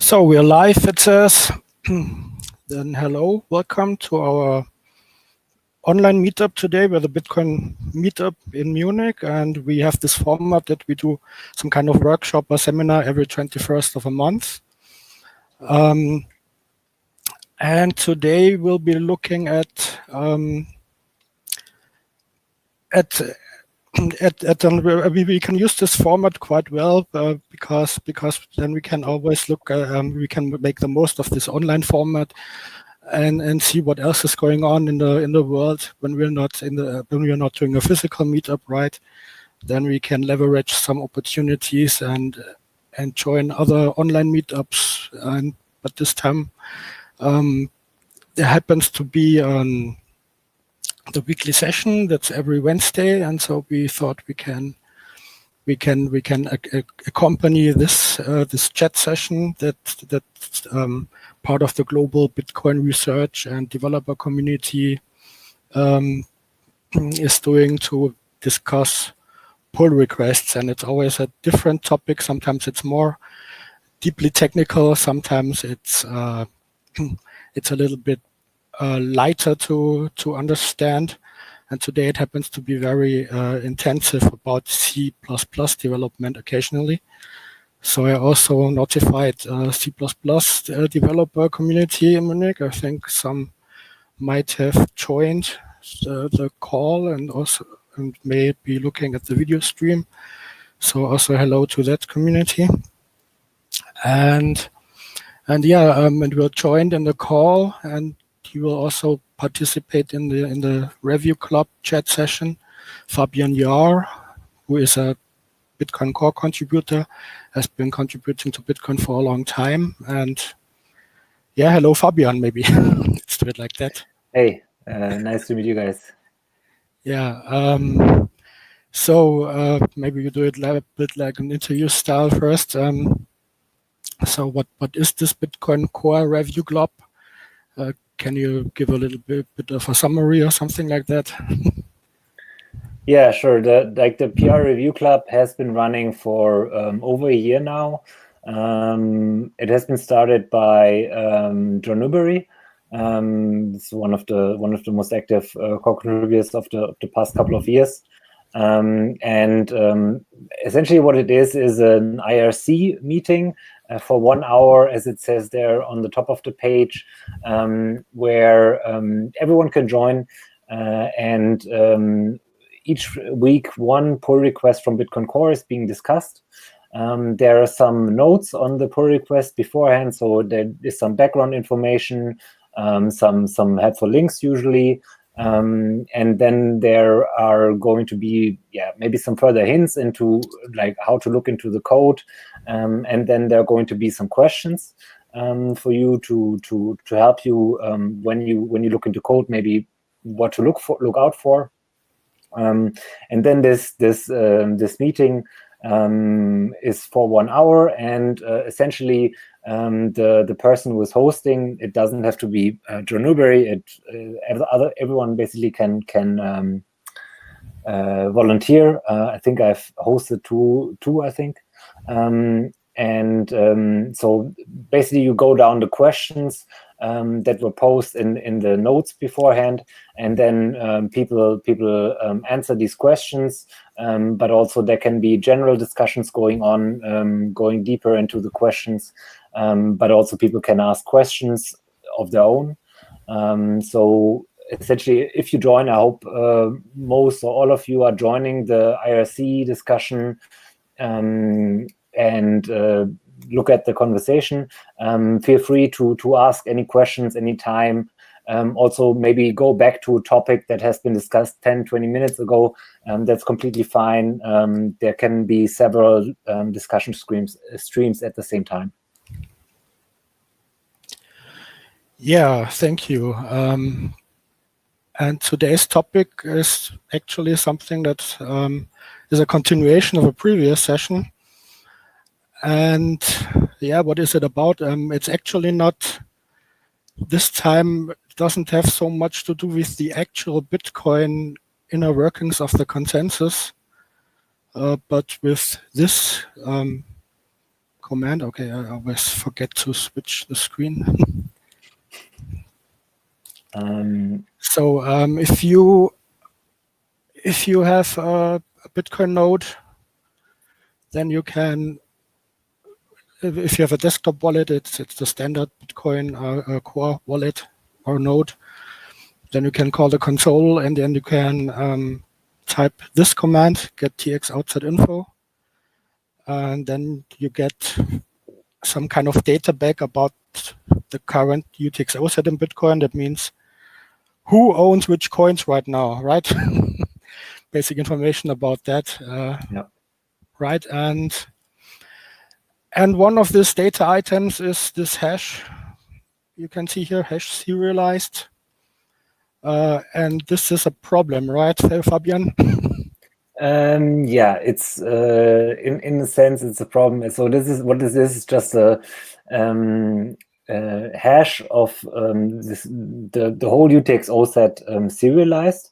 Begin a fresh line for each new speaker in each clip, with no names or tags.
So we're live, it says. Then hello, welcome to our online meetup today. We're the Bitcoin meetup in Munich, and we have this format that we do some kind of workshop or seminar every 21st of a month. And today we'll be looking at we can use this format quite well because then we can always look we can make the most of this online format and see what else is going on in the world when we're not doing a physical meetup, right? Then we can leverage some opportunities and join other online meetups. But this time there happens to be the weekly session that's every Wednesday, and so we thought we can accompany this chat session that part of the global Bitcoin research and developer community is doing to discuss pull requests, and it's always a different topic. Sometimes it's more deeply technical, sometimes it's a little bit lighter to understand, and today it happens to be very intensive about C++ development occasionally. So I also notified C++ developer community in Munich. I think some might have joined the call and may be looking at the video stream. So also hello to that community. And we're joined in the call, and he will also participate in the review club chat session. Fabian Jahr, who is a Bitcoin Core contributor, has been contributing to Bitcoin for a long time. And yeah, hello Fabian, maybe. Let's do it like that.
Hey, nice to meet you guys.
Yeah, so maybe you do it a bit like an interview style first. So what is this Bitcoin Core review club? Can you give a little bit of a summary or something like that?
Yeah, sure. The PR Review Club has been running for over a year now. It has been started by Jahr. It's one of the most active core contributors of the past couple of years. Essentially what it is an IRC meeting for 1 hour, as it says there on the top of the page, where everyone can join, and each week one pull request from Bitcoin Core is being discussed. There are some notes on the pull request beforehand, so there is some background information, some helpful links usually, and then there are going to be maybe some further hints into like how to look into the code, and then there are going to be some questions for you to help you when you look into code, maybe what to look out for. And then this meeting is for 1 hour, and essentially the person who is hosting, it doesn't have to be Jahr. Everyone basically can volunteer. I think I've hosted two I think. So basically you go down the questions that were posed in the notes beforehand, and then people answer these questions, but also there can be general discussions going on, going deeper into the questions, but also people can ask questions of their own. So essentially, if you join, I hope most or all of you are joining the IRC discussion and look at the conversation. Feel free to ask any questions anytime. Also, maybe go back to a topic that has been discussed 10-20 minutes ago. That's completely fine. There can be several discussion streams at the same time.
Yeah, thank you. And today's topic is actually something that is a continuation of a previous session. And yeah, what is it about? It's actually not, this time it doesn't have so much to do with the actual Bitcoin inner workings of the consensus, but with this command. Okay, I always forget to switch the screen. So if you have a Bitcoin node, then you can, if you have a desktop wallet, it's the standard Bitcoin core wallet or node. Then you can call the console, and then you can type this command, get tx outside info, and then you get some kind of data back about the current UTXO set in Bitcoin. That means who owns which coins right now, right? Basic information about that.
Yeah.
Right, and one of these data items is this hash. You can see here, hash serialized. And this is a problem, right, Fabian?
Yeah, it's in a sense it's a problem. So this is what this is just a hash of the whole UTXO set serialized.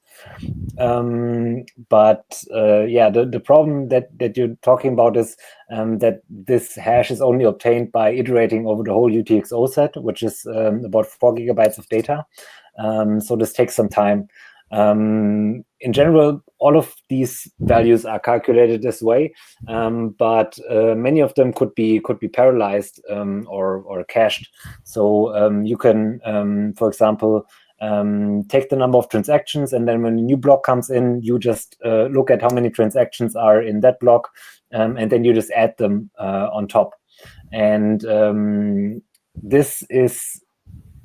But yeah, the problem that you're talking about is that this hash is only obtained by iterating over the whole UTXO set, which is about 4 gigabytes of data. So this takes some time. In general, all of these values are calculated this way, but many of them could be parallelized or cached. So you can, for example, take the number of transactions, and then when a new block comes in, you just look at how many transactions are in that block, and then you just add them on top. And this is,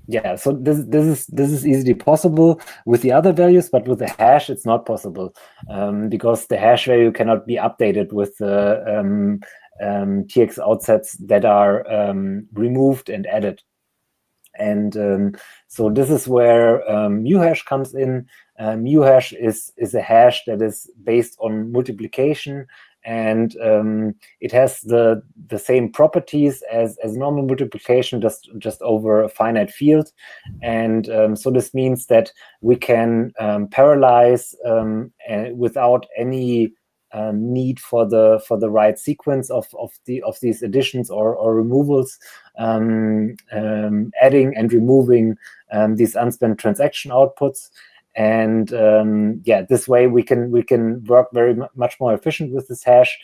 yeah, so this is easily possible with the other values, but with the hash it's not possible, because the hash value cannot be updated with the TX outsets that are removed and added. And so this is where muhash comes in. Muhash is a hash that is based on multiplication, and it has the same properties as normal multiplication, just over a finite field. And so this means that we can parallelize without any need for the right sequence of these additions or removals, adding and removing these unspent transaction outputs. And yeah, this way we can work very much more efficient with this hash.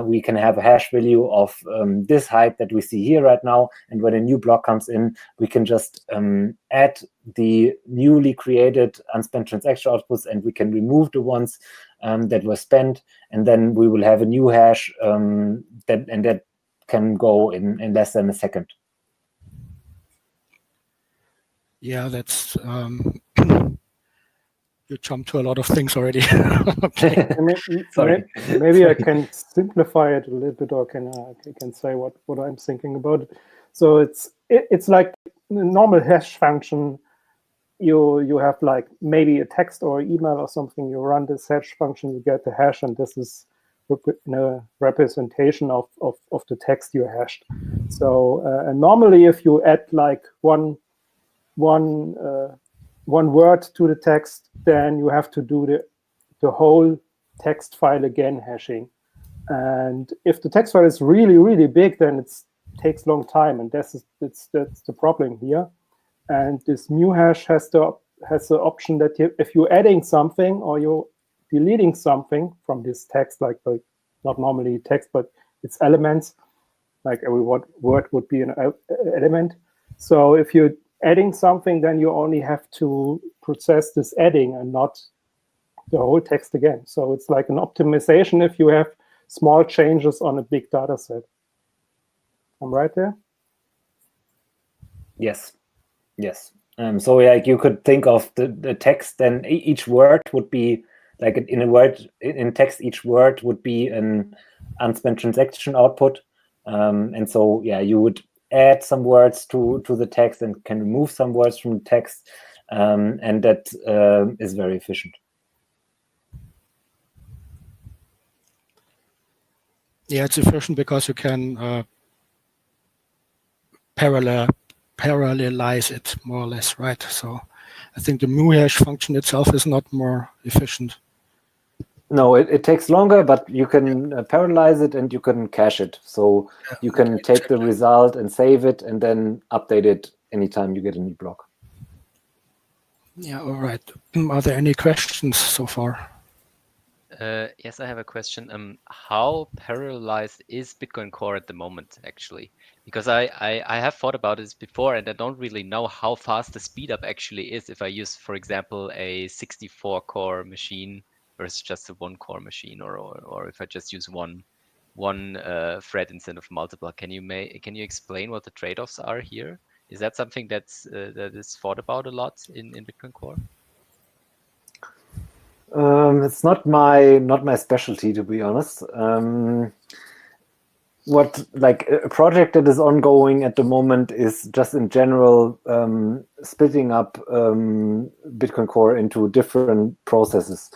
We can have a hash value of this height that we see here right now, and when a new block comes in, we can just add the newly created unspent transaction outputs, and we can remove the ones that were spent, and then we will have a new hash that can go in less than a second.
Yeah, that's you jumped to a lot of things already. Okay.
Maybe I can simplify it a little bit, or can say what I'm thinking about it. So it's like a normal hash function. You have like maybe a text or email or something. You run this hash function, you get the hash, and this is a representation of the text you hashed. So and normally, if you add like one word to the text, then you have to do the whole text file again hashing. And if the text file is really, really big, then it takes a long time, and that's the problem here. And this muhash has the option that if you're adding something or you're deleting something from this text, like not normally text, but it's elements, like every word would be an element. So if you're adding something, then you only have to process this adding and not the whole text again. So it's like an optimization if you have small changes on a big data set. I'm right there?
Yes. So like you could think of the text, then each word would be like in text, each word would be an unspent transaction output. And so yeah, you would add some words to the text and can remove some words from the text, and that is very efficient.
Yeah, it's efficient because you can parallelize it more or less, right? So I think the muhash function itself is not more efficient.
No, it takes longer, but you can parallelize it and you can cache it. So you can take the result and save it and then update it anytime you get a new block.
Yeah, all right. Are there any questions so far?
Yes, I have a question. How parallelized is Bitcoin Core at the moment, actually? Because I have thought about this before, and I don't really know how fast the speed up actually is if I use, for example, a 64-core machine versus just a 1-core machine, or if I just use one thread instead of multiple. Can you explain what the trade-offs are here? Is that something that is thought about a lot in Bitcoin Core?
It's not my specialty, to be honest. What like a project that is ongoing at the moment is just in general splitting up Bitcoin Core into different processes.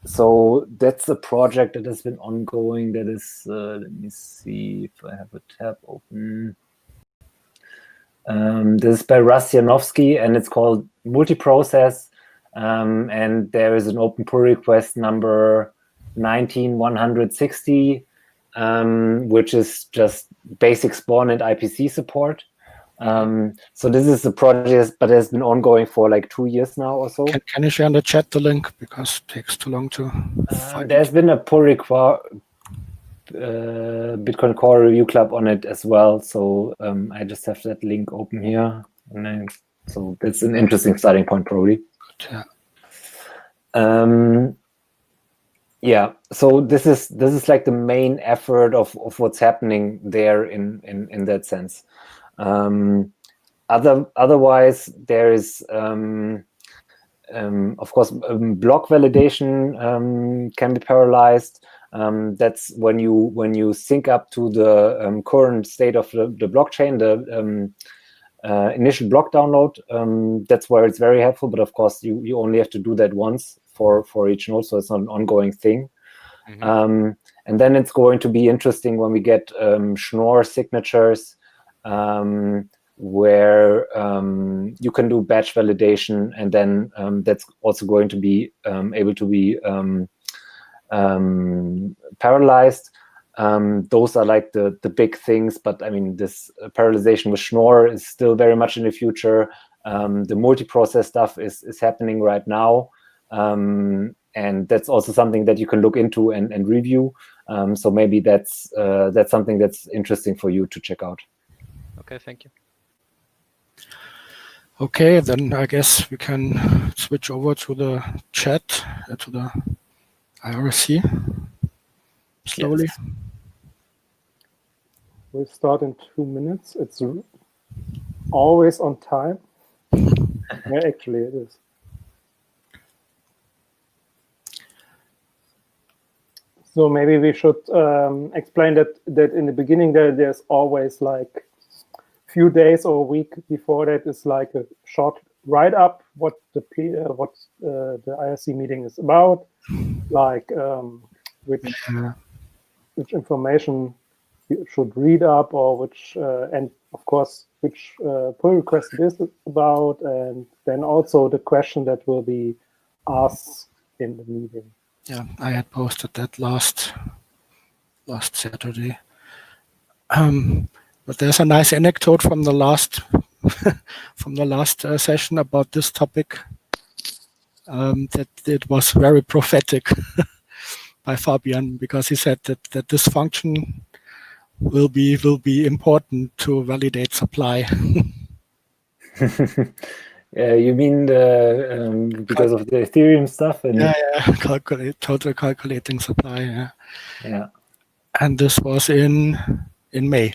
So that's a project that has been ongoing. That is, let me see if I have a tab open. This is by Rasianovsky, and it's called Multiprocess. And there is an open pull request number 19160, which is just basic spawn and IPC support. So this is a project, but it has been ongoing for like 2 years now or so.
Can you share in the chat the link, because it takes too long to find
There's
it.
been a pull request Bitcoin Core review club on it as well. So I just have that link open here. And then, so that's an interesting starting point, probably.
Yeah.
Yeah. So this is like the main effort of what's happening there in that sense. Otherwise, there is of course block validation can be parallelized. That's when you sync up to the current state of the blockchain, the initial block download. That's where it's very helpful, but of course you only have to do that once for each node, so it's not an ongoing thing. And then it's going to be interesting when we get Schnorr signatures, where you can do batch validation, and then that's also going to be able to be parallelized. Those are like the big things, but I mean, this parallelization with Schnorr is still very much in the future. The multi-process stuff is happening right now, and that's also something that you can look into and review. So maybe that's something that's interesting for you to check out.
Okay, thank you.
Okay, then I guess we can switch over to the chat, to the IRC slowly.
Yes.
We'll start in 2 minutes. It's always on time. Yeah, actually it is. So maybe we should explain that in the beginning there's always like few days or a week before that is like a short write-up what the IRC meeting is about, like which information you should read up, or which and of course which pull request it is about, and then also the question that will be asked in the meeting.
Yeah, I had posted that last Saturday. But there's a nice anecdote from the last session about this topic, that it was very prophetic by Fabian, because he said that this function will be important to validate supply.
You mean because of the Ethereum stuff? And
Yeah, total calculating supply.
Yeah.
And this was in May.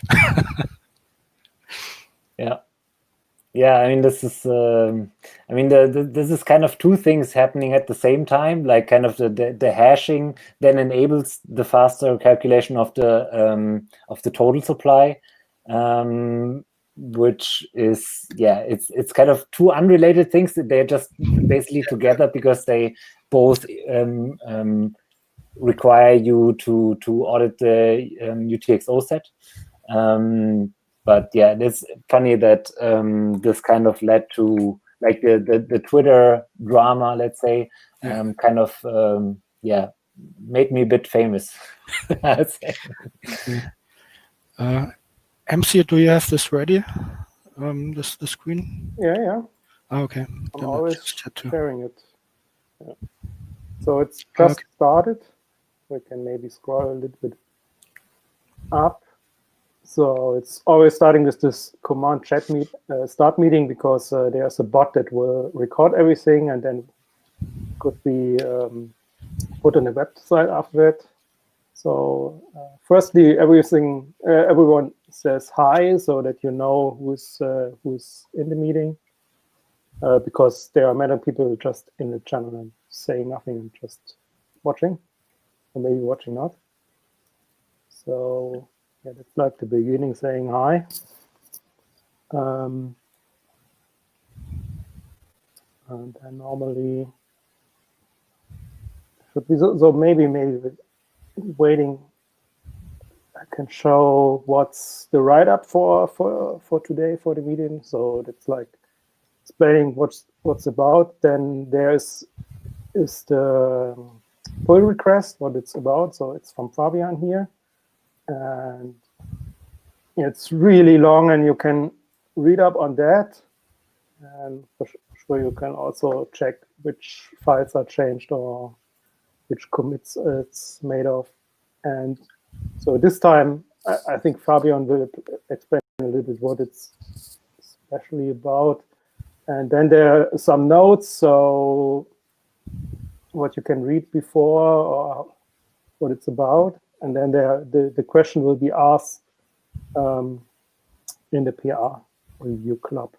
Yeah. I mean, this is. This is kind of two things happening at the same time. Like, kind of the hashing then enables the faster calculation of the total supply, which is it's kind of two unrelated things. They're just basically together because they both require you to audit the UTXO set. But yeah, it's funny that this kind of led to like the Twitter drama, let's say, kind of yeah, made me a bit famous. I'd say.
MC, do you have this ready? The screen?
Yeah.
Oh, okay.
I'm
Then
always
just had to.
sharing it. Yeah. So it's just started. We can maybe scroll a little bit up. So it's always starting with this command chat start meeting, because there's a bot that will record everything and then could be put on a website after that. So firstly, everyone says hi, so that you know who's in the meeting, because there are many people just in the channel and saying nothing and just watching, or maybe watching not. So yeah, that's like the beginning, saying hi. And then normally should be so maybe waiting. I can show what's the write-up for today for the meeting. So that's like explaining what's about. Then is the pull request, what it's about. So it's from Fabian here, and it's really long, and you can read up on that. And for sure, you can also check which files are changed or which commits it's made of. And so this time, I think Fabian will explain a little bit what it's especially about. And then there are some notes, so what you can read before or what it's about. And then the question will be asked in the PR review club.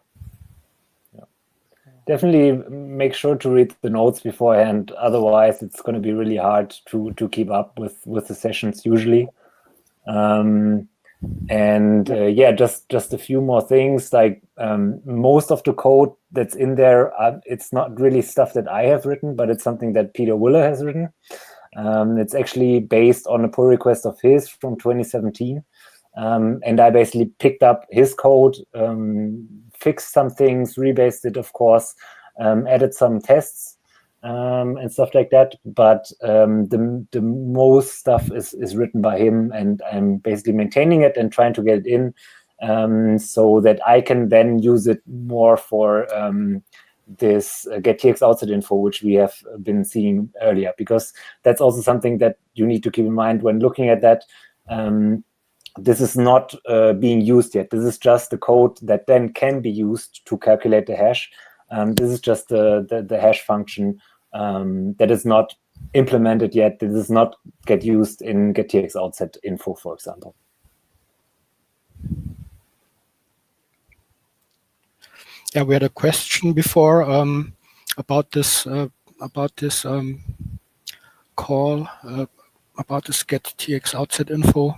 Definitely make sure to read the notes beforehand. Otherwise, it's going to be really hard to keep up with the sessions usually. Yeah, just a few more things. Like most of the code that's in there, it's not really stuff that I have written, but it's something that Peter Willer has written. It's actually based on a pull request of his from 2017. And I basically picked up his code, fixed some things, rebased it, of course, added some tests and stuff like that. But the most stuff is written by him, and I'm basically maintaining it and trying to get it in so that I can then use it more for this get.tx outside info, which we have been seeing earlier, because that's also something that you need to keep in mind when looking at that. This is not being used yet. This is just the code that then can be used to calculate the hash. This is just the hash function that is not implemented yet. This does not get used in get.tx outset info, for example.
Yeah, we had a question before about this call about this get.tx outset info.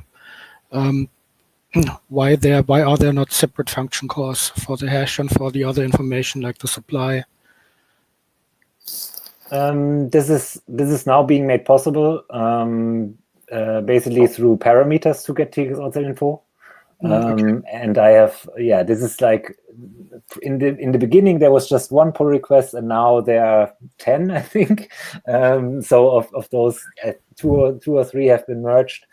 Why are there not separate function calls for the hash and for the other information like the supply?
This is now being made possible basically through parameters to get.tx outside info. Okay. And I have, yeah, this is like in the beginning there was just one pull request, and now there are 10, I think. So of those, two or three have been merged,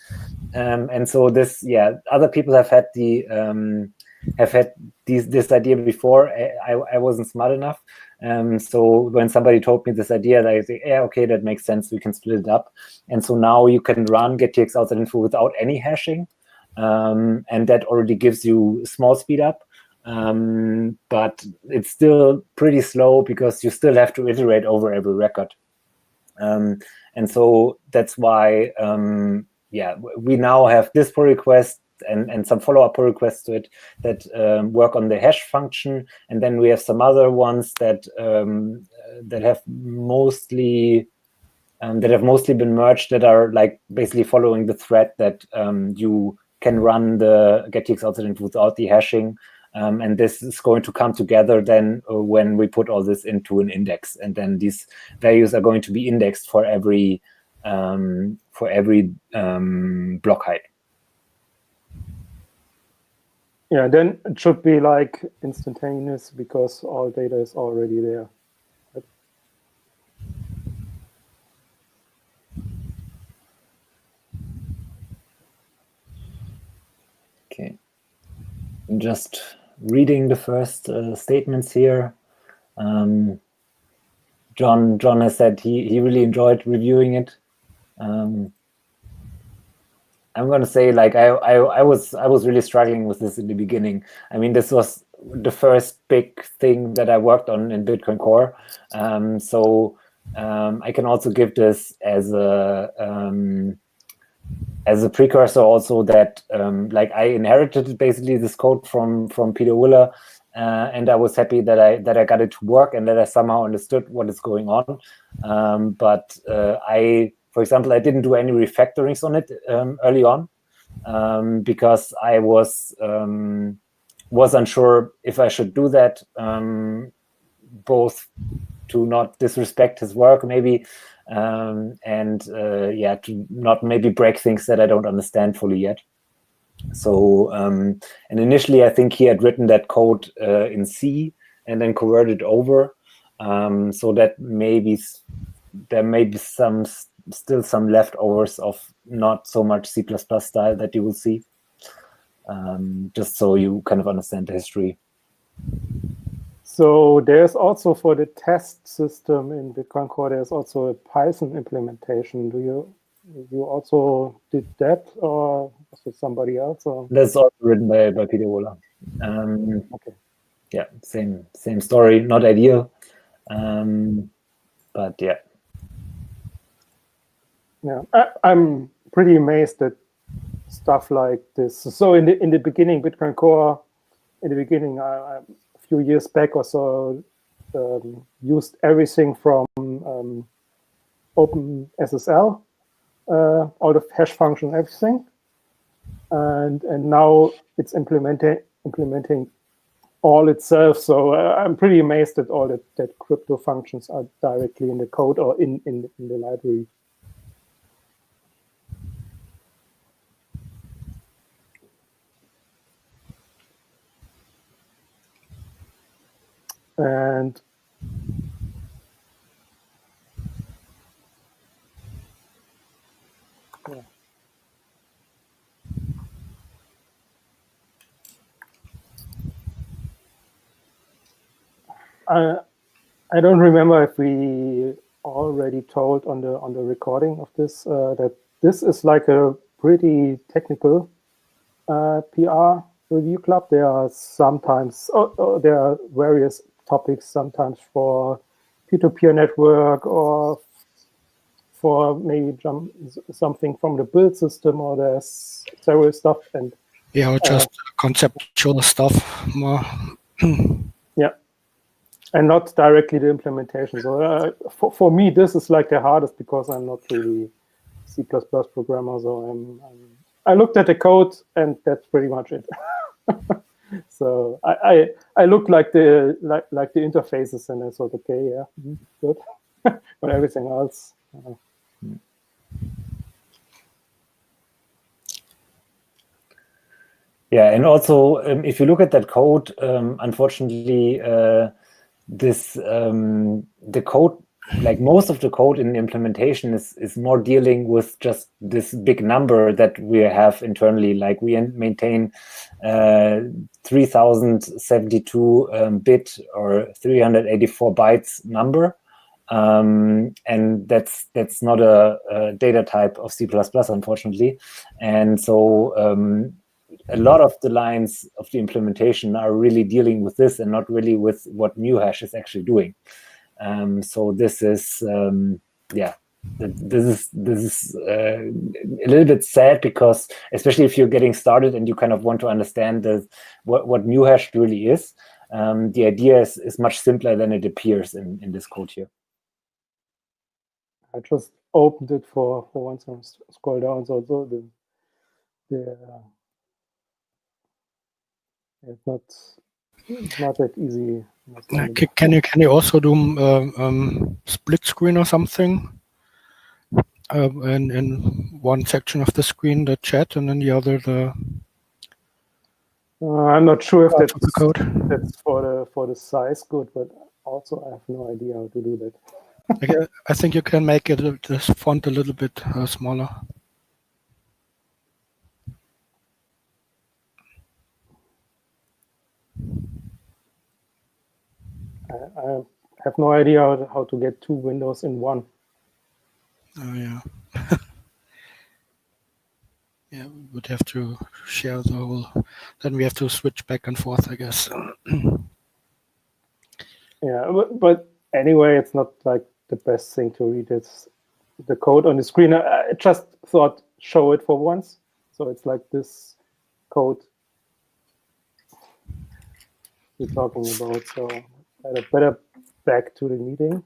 and so this, yeah, other people have had this idea before. I wasn't smart enough. So when somebody told me this idea, I say, yeah, okay, that makes sense. We can split it up, and so now you can run get.tx outside info without any hashing. And that already gives you small speed up, but it's still pretty slow because you still have to iterate over every record. And so that's why, yeah, we now have this pull request and some follow-up pull requests to it that work on the hash function, and then we have some other ones that have mostly been merged, that are like basically following the thread that you can run the get.tx outside info without the hashing, and this is going to come together then when we put all this into an index, and then these values are going to be indexed for every block height.
Yeah, then it should be like instantaneous because all data is already there.
just reading the first statements here. John has said he really enjoyed reviewing it. I'm going to say, like, I was really struggling with this in the beginning. I mean, this was the first big thing that I worked on in Bitcoin Core. So I can also give this as a precursor also that like I inherited basically this code from Peter Willer, and I was happy that I got it to work and that I somehow understood what is going on. But for example, I didn't do any refactorings on it early on because I was unsure if I should do that, both to not disrespect his work maybe, and to not maybe break things that I don't understand fully yet. So and initially I think he had written that code in C and then converted over, so that maybe there may be still some leftovers of not so much C++ style that you will see, just so you kind of understand the history.
So there's also for the test system in Bitcoin Core, there's also a Python implementation. Do you also did that, or was it somebody else? Or?
That's also written by Peter Willer.
Okay.
Yeah, same story. Not ideal, but yeah.
Yeah, I'm pretty amazed at stuff like this. So in the beginning, Bitcoin Core, in the beginning, a few years back or so, used everything from OpenSSL, all the hash function, everything, and now it's implementing all itself. So I'm pretty amazed that all that crypto functions are directly in the code or in the library. And yeah. I don't remember if we already told on the recording of this that this is like a pretty technical PR review club. There are sometimes there are various topics, sometimes for peer-to-peer network or for maybe something from the build system, or there's several stuff and
or just conceptual stuff more.
Yeah, and not directly the implementation. So for me, this is like the hardest because I'm not really C++ programmer. So I looked at the code and that's pretty much it. So I looked like the interfaces and I thought, okay, yeah, good. But everything else.
Yeah, and also if you look at that code, unfortunately, the code, like most of the code in the implementation, is more dealing with just this big number that we have internally. Like we maintain 3072 bit or 384 bytes number. And that's not a data type of C++, unfortunately. And so a lot of the lines of the implementation are really dealing with this and not really with what NewHash is actually doing. So this is this is a little bit sad, because especially if you're getting started and you kind of want to understand what NewHash really is, the idea is much simpler than it appears in this code here.
I just opened it for once and scroll down. So it's not that easy.
Can you also do split screen or something? In one section of the screen, the chat, and then the other the.
I'm not sure if that's
the code.
That's for the size good, but also I have no idea how to do that.
I think you can make it this font a little bit smaller.
I have no idea how to get two windows in one.
Oh yeah. Yeah, we would have to share the whole. Then we have to switch back and forth, I guess.
Yeah, but anyway, it's not like the best thing to read. It's the code on the screen. I just thought show it for once. So it's like this code we're talking about. So I better back to the meeting.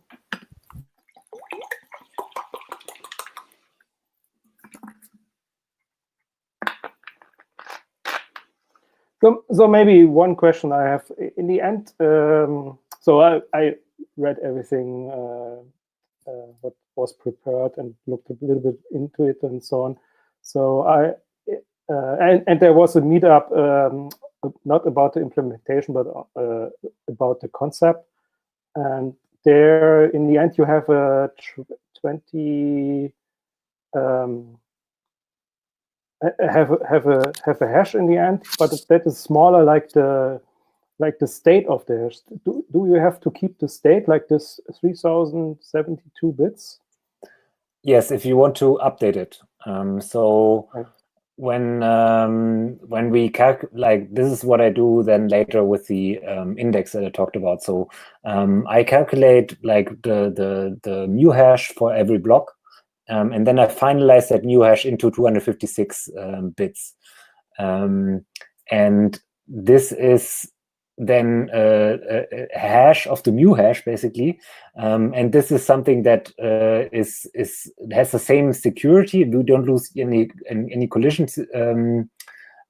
So maybe one question I have in the end. So I read everything what was prepared and looked a little bit into it and so on. So and there was a meetup not about the implementation but about the concept. And there, in the end, you have a 20. Have a hash in the end, but that is smaller, like the state of the hash. Do you have to keep the state like this 3072 bits?
Yes, if you want to update it. So
right.
when we calculate, this is what I do then later with the index that I talked about. So I calculate like the new hash for every block. And then I finalize that new hash into 256 bits. And this is then a hash of the new hash, basically. And this is something that has the same security. We don't lose any collisions.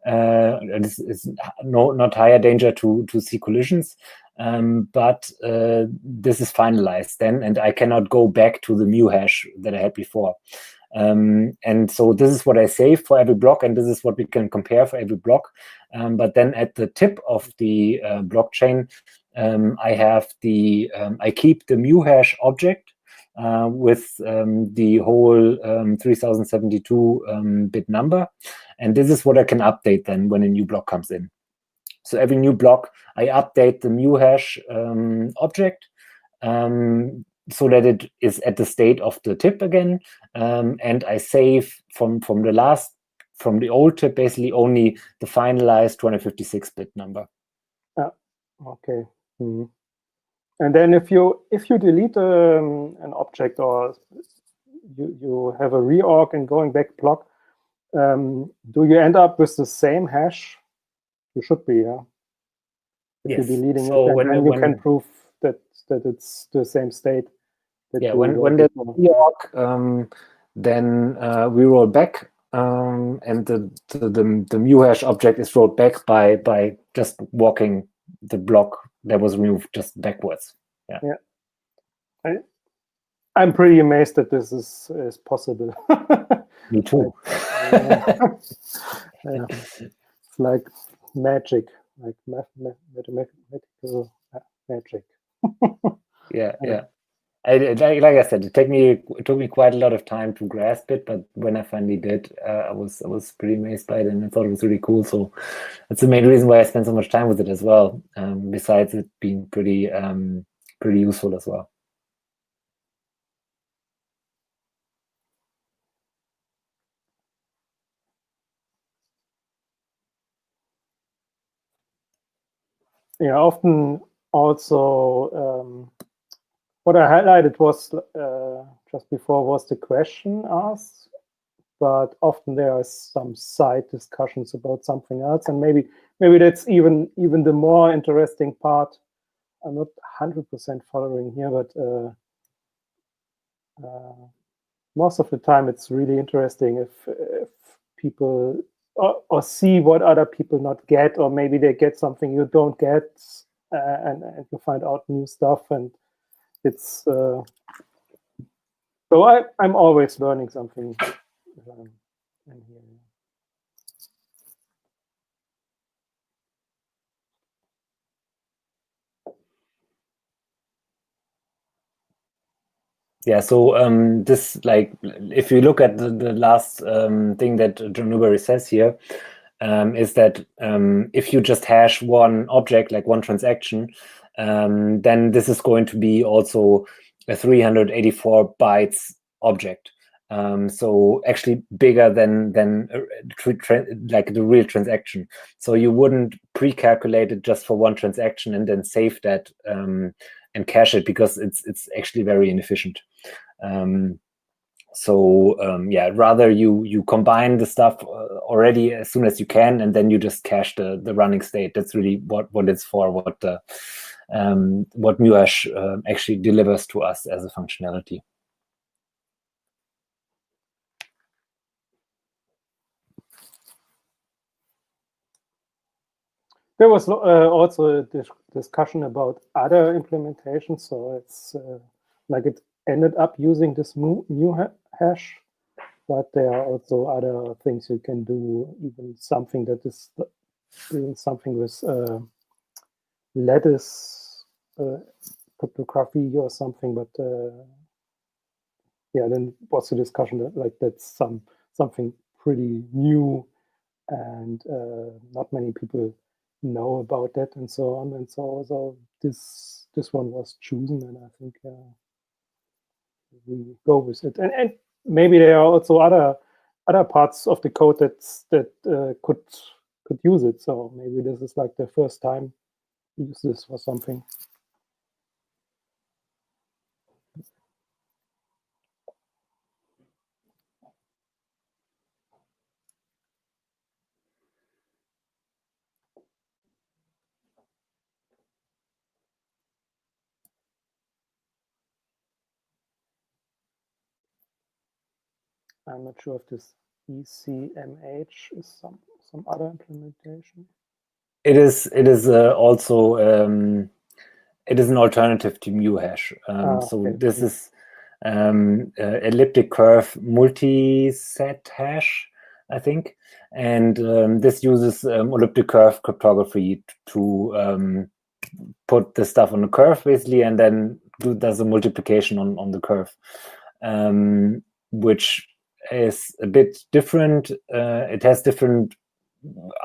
It's not higher danger to see collisions. But this is finalized then, and I cannot go back to the new hash that I had before. And so this is what I save for every block, and this is what we can compare for every block. But then at the tip of the blockchain, I keep the mu hash object with the whole 3072 bit number, and this is what I can update then when a new block comes in. So every new block, I update the mu hash object so that it is at the state of the tip again, and I save from the old tip basically only the finalized 256-bit number.
Okay. Mm-hmm. And then if you delete an object or you have a reorg and going back block, do you end up with the same hash? You should be, yeah. If
yes.
you're deleting
So
it, and then you can prove that it's the same state.
Yeah, when there's a reorg, then we roll back, and the mu hash object is rolled back by just walking the block that was removed just backwards.
Yeah. I'm pretty amazed that this is possible.
Me too.
Yeah. It's like magic, like mathematical magic.
Yeah. Like I said, it took me quite a lot of time to grasp it, but when I finally did, I was pretty amazed by it, and I thought it was really cool. So that's the main reason why I spent so much time with it as well. Besides it being pretty useful as well.
Yeah, often also what I highlighted was just before was the question asked, but often there are some side discussions about something else, and maybe that's even the more interesting part. I'm not 100% following here, but most of the time it's really interesting if people or see what other people not get, or maybe they get something you don't get, and you find out new stuff, and it's so I'm always learning something in here.
Yeah, so this, like, if you look at the last thing that John Newberry says here, is that if you just hash one object, like one transaction, then this is going to be also a 384 bytes object. So actually bigger than like the real transaction. So you wouldn't pre-calculate it just for one transaction and then save that and cache it, because it's actually very inefficient. Yeah, rather you combine the stuff already as soon as you can, and then you just cache the running state. That's really what it's for. What muhash actually delivers to us as a functionality.
There was also a discussion about other implementations. So it's like it ended up using this new hash, but there are also other things you can do, even something that is doing something with lattice cryptography or something. But yeah, then what's the discussion that like that's something pretty new, and not many people know about that, and so on. And so this one was chosen, and I think we go with it. And maybe there are also other parts of the code that could use it. So maybe this is like the first time we use this for something. I'm not sure if this ECMH is some other implementation.
It is also it is an alternative to muhash. So
okay.
this is elliptic curve multi-set hash, I think, and this uses elliptic curve cryptography to put the stuff on the curve basically, and then does a multiplication on the curve, which is a bit different. It has different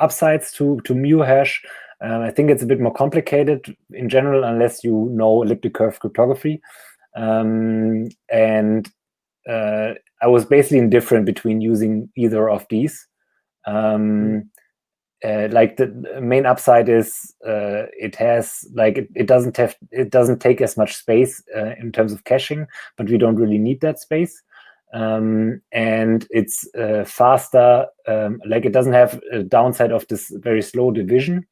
upsides to muhash. I think it's a bit more complicated in general, unless you know elliptic curve cryptography. And I was basically indifferent between using either of these. Like the main upside is it has like it doesn't take as much space in terms of caching, but we don't really need that space. And it's faster. Like it doesn't have a downside of this very slow division.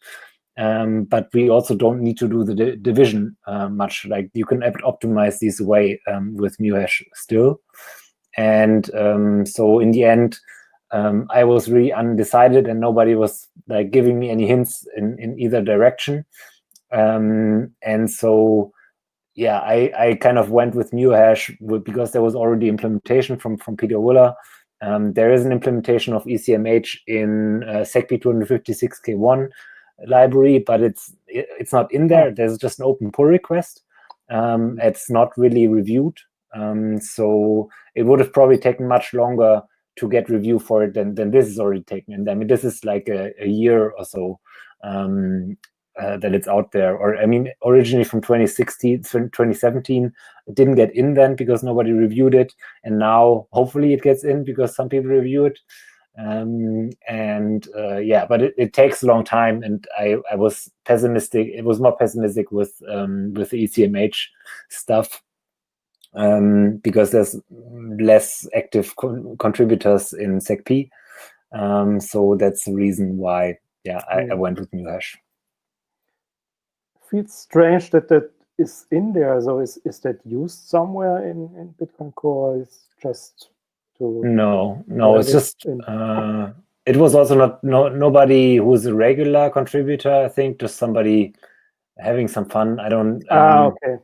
But we also don't need to do the division much. Like you can optimize these away with muhash still. And so in the end, I was really undecided, and nobody was like giving me any hints in either direction. And so, yeah, I kind of went with muhash because there was already implementation from Peter Willer. There is an implementation of ECMH in SecP 256K1 library, but it's not in there. There's just an open pull request. It's not really reviewed. So it would have probably taken much longer to get review for it than this is already taken. And I mean, this is like a year or so that it's out there. Or I mean, originally from 2017, it didn't get in then because nobody reviewed it. And now hopefully it gets in because some people review it. Yeah, but it takes a long time, and I was pessimistic. It was more pessimistic with the ECMH stuff. Because there's less active contributors in SecP. So that's the reason why, yeah, I went with muhash.
Feels strange that is in there. So is that used somewhere in Bitcoin Core? It's just to
no, it's just it was also nobody who's a regular contributor. I think just somebody having some fun. I don't.
Okay.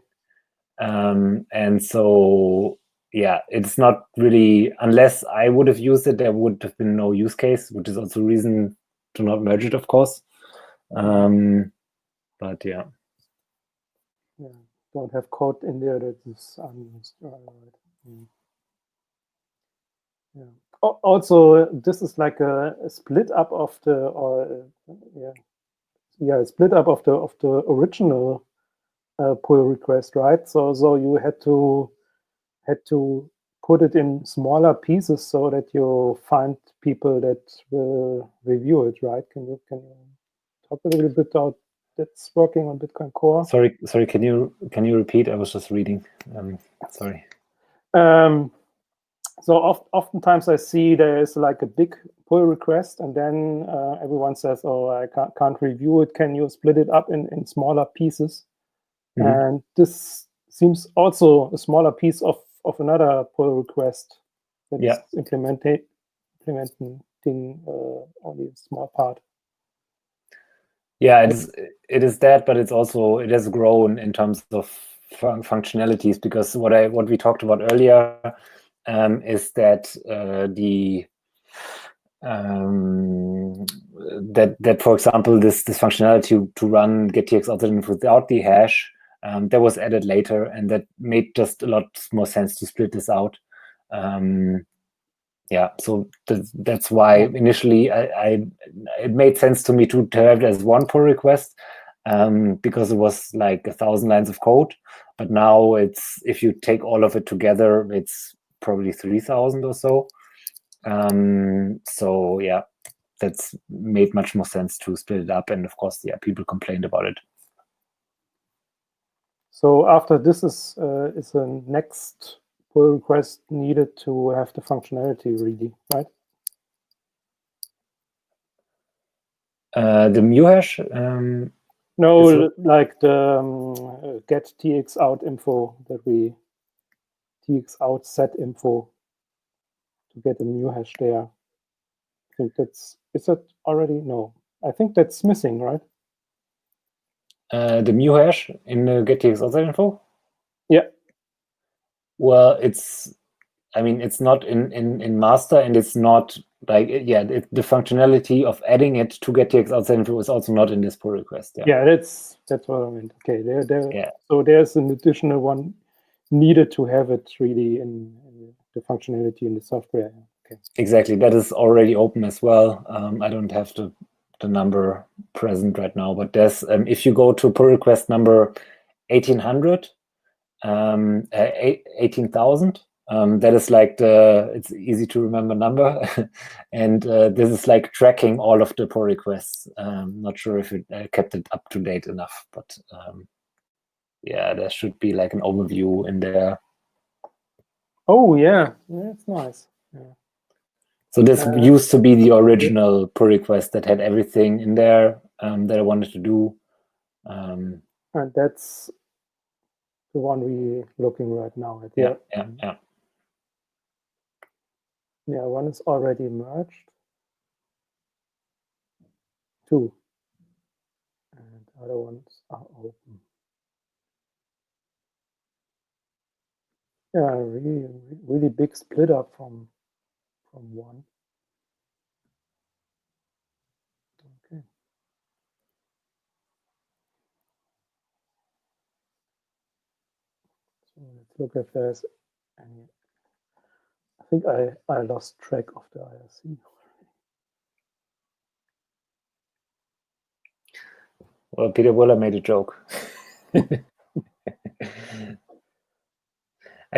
And so, yeah, it's not really, unless I would have used it, there would have been no use case, which is also a reason to not merge it, of course. But yeah.
Yeah, don't have code in there that is unused. Yeah. Also, this is like a split up of the, or split up of the original pull request, right? So you had to put it in smaller pieces so that you find people that will review it, right? Can you talk a little bit about that's working on Bitcoin Core?
Sorry. Can you repeat? I was just reading. Sorry.
So oftentimes I see there's like a big pull request, and then everyone says, "Oh, I can't review it. Can you split it up in smaller pieces?" And this seems also a smaller piece of another pull request that is implementing only a small part.
Yeah, it is that, but it has grown in terms of functionalities, because what we talked about earlier is that that for example this functionality to run gettx outside without the hash that was added later, and that made just a lot more sense to split this out. Yeah, so that's why initially it made sense to me to have it as one pull request, because it was like 1,000 lines of code. But now if you take all of it together, it's probably 3,000 or so. So yeah, that's made much more sense to split it up, and of course, yeah, people complained about it.
So after this is the next pull request needed to have the functionality really, right?
The mu hash?
No, like the get tx out info that we tx out set info to get a mu hash there. I think is that already? No, I think that's missing, right?
The mu hash in the get tx outside info?
Yeah.
Well, it's not in master, and it's not like, the functionality of adding it to gettx outside info is also not in this pull request.
Yeah, that's what I meant. Okay,
yeah.
So there's an additional one needed to have it really in the functionality in the software. Okay.
Exactly, that is already open as well. I don't have the number present right now, but there's if you go to pull request number 1800, 18,000. That is like it's easy to remember number, and this is like tracking all of the pull requests. Not sure if it kept it up to date enough, but yeah, there should be like an overview in there.
Oh yeah, that's nice. Yeah.
So this used to be the original pull request that had everything in there that I wanted to do.
And that's the one we're looking right now at.
Yeah.
Yeah, one is already merged. 2. And other ones are open. Yeah, really big split up from 1. Okay. So let's look if there's any. I think I lost track of the IRC.
Well, Peter Willer made a joke. I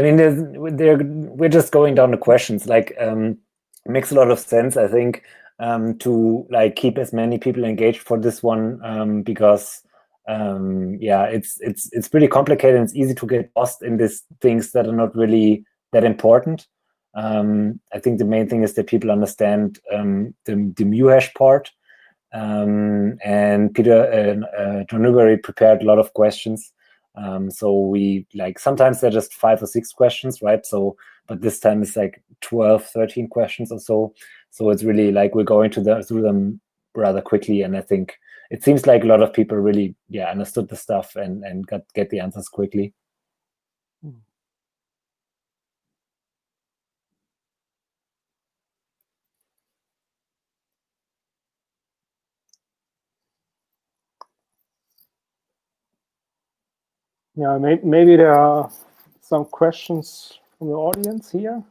mean, we're just going down the questions. Like, it makes a lot of sense, I think, to like keep as many people engaged for this one, because yeah, it's pretty complicated, and it's easy to get lost in these things that are not really that important. I think the main thing is that people understand the mu hash part. And Peter John Newberry prepared a lot of questions. So we like sometimes they're just 5 or 6 questions, right? So, but this time it's like 12, 13 questions or so. So it's really like we're going through them rather quickly, and I think it seems like a lot of people really understood the stuff and get the answers quickly.
Yeah, maybe there are some questions from the audience here.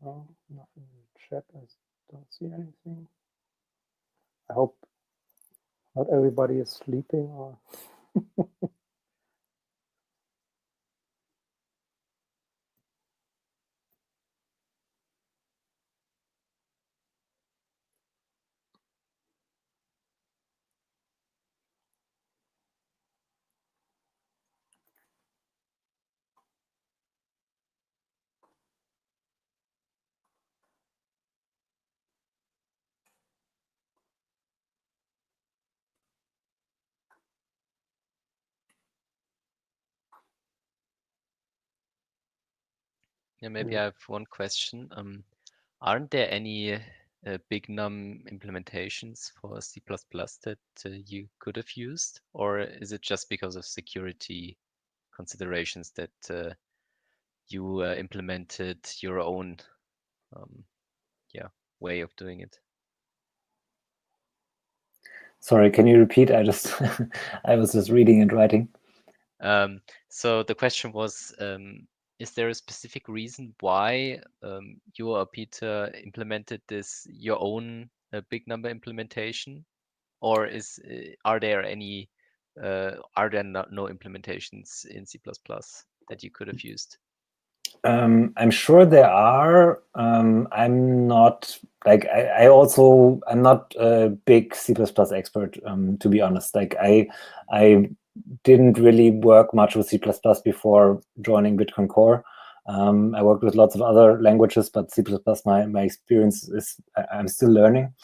No, nothing in the chat. I don't see anything. I hope Not everybody is sleeping, or
Yeah, maybe I have one question. Aren't there any big num implementations for C++ that you could have used, or is it just because of security considerations that you implemented your own way of doing it?
Sorry, can you repeat? I was just reading and writing.
So the question was, is there a specific reason why you or Peter implemented this your own big number implementation, or are there no implementations in C++ that you could have used?
I'm sure there are. I'm not like I'm not a big C++ expert, to be honest. Like I didn't really work much with C++ before joining Bitcoin Core. I worked with lots of other languages, but C++, my experience is I'm still learning.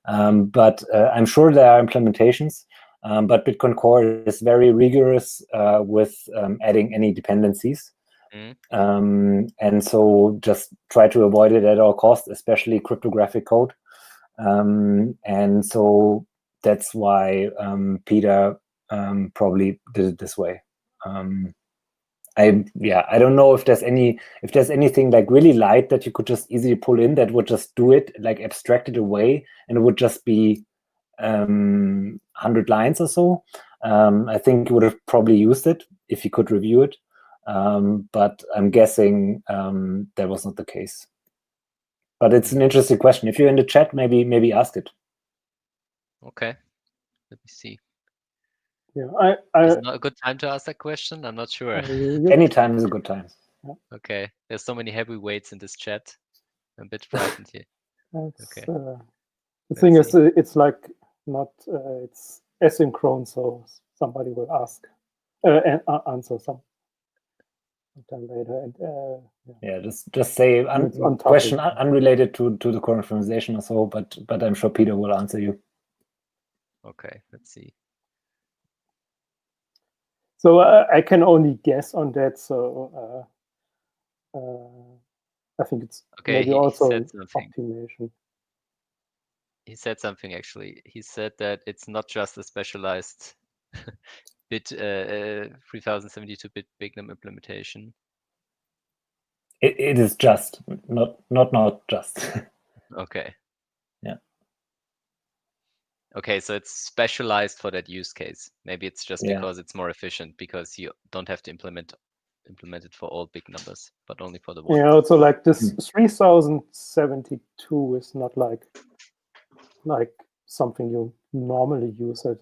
But I'm sure there are implementations. But Bitcoin Core is very rigorous with adding any dependencies. And so just try to avoid it at all costs, especially cryptographic code. And so that's why Peter probably did it this way. I don't know if there's anything like really light that you could just easily pull in that would just do it, like abstract it away, and it would just be 100 lines or so. I think you would have probably used it if you could review it. But I'm guessing that was not the case. But it's an interesting question. If you're in the chat, maybe ask it.
Okay, let me see.
yeah,
Is it not a good time to ask that question? I'm not sure.
Anytime is a good time.
Okay, there's so many heavyweights in this chat. I'm a bit frightened here.
Okay.
Okay.
The thing is, it's like not it's asynchronous, so somebody will ask and answer sometime later. And
yeah, just say question unrelated to the current conversation or so. But I'm sure Peter will answer you.
Okay, let's see.
So I can only guess on that. So I think it's maybe also optimization.
He said something actually. He said that it's not just a specialized bit 3072-bit big num implementation.
It is just not just.
Okay.
Yeah.
Okay, so it's specialized for that use case. Maybe it's just because it's more efficient, because you don't have to implement it for all big numbers, but only for the one.
Yeah, also like this 3072 is not like something you normally use as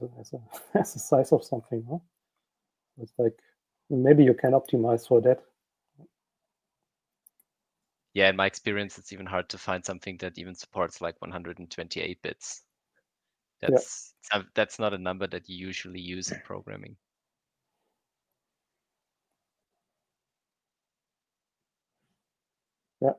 a size of something, no? It's like maybe you can optimize for that.
Yeah, in my experience, it's even hard to find something that even supports like 128 bits. That's not a number that you usually use in programming.
Yeah.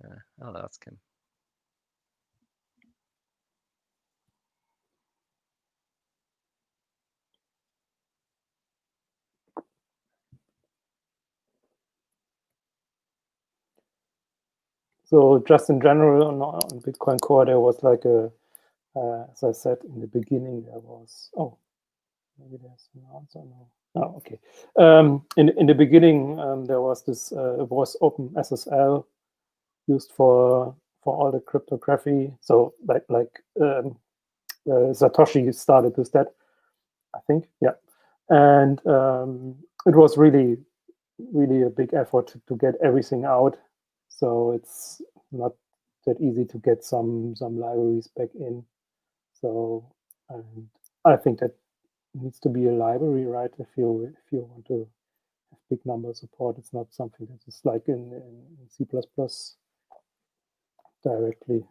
Okay, I'll ask him.
So just in general on Bitcoin Core, there was like as I said in the beginning, there was maybe there's an answer now. Oh, okay. In the beginning, there was this was OpenSSL used for all the cryptography. So like Satoshi started with that, I think. Yeah, and it was really a big effort to get everything out. So it's not that easy to get some libraries back in. So, and I think that needs to be a library, right? If you want to have big number support, it's not something that is like in C++ directly.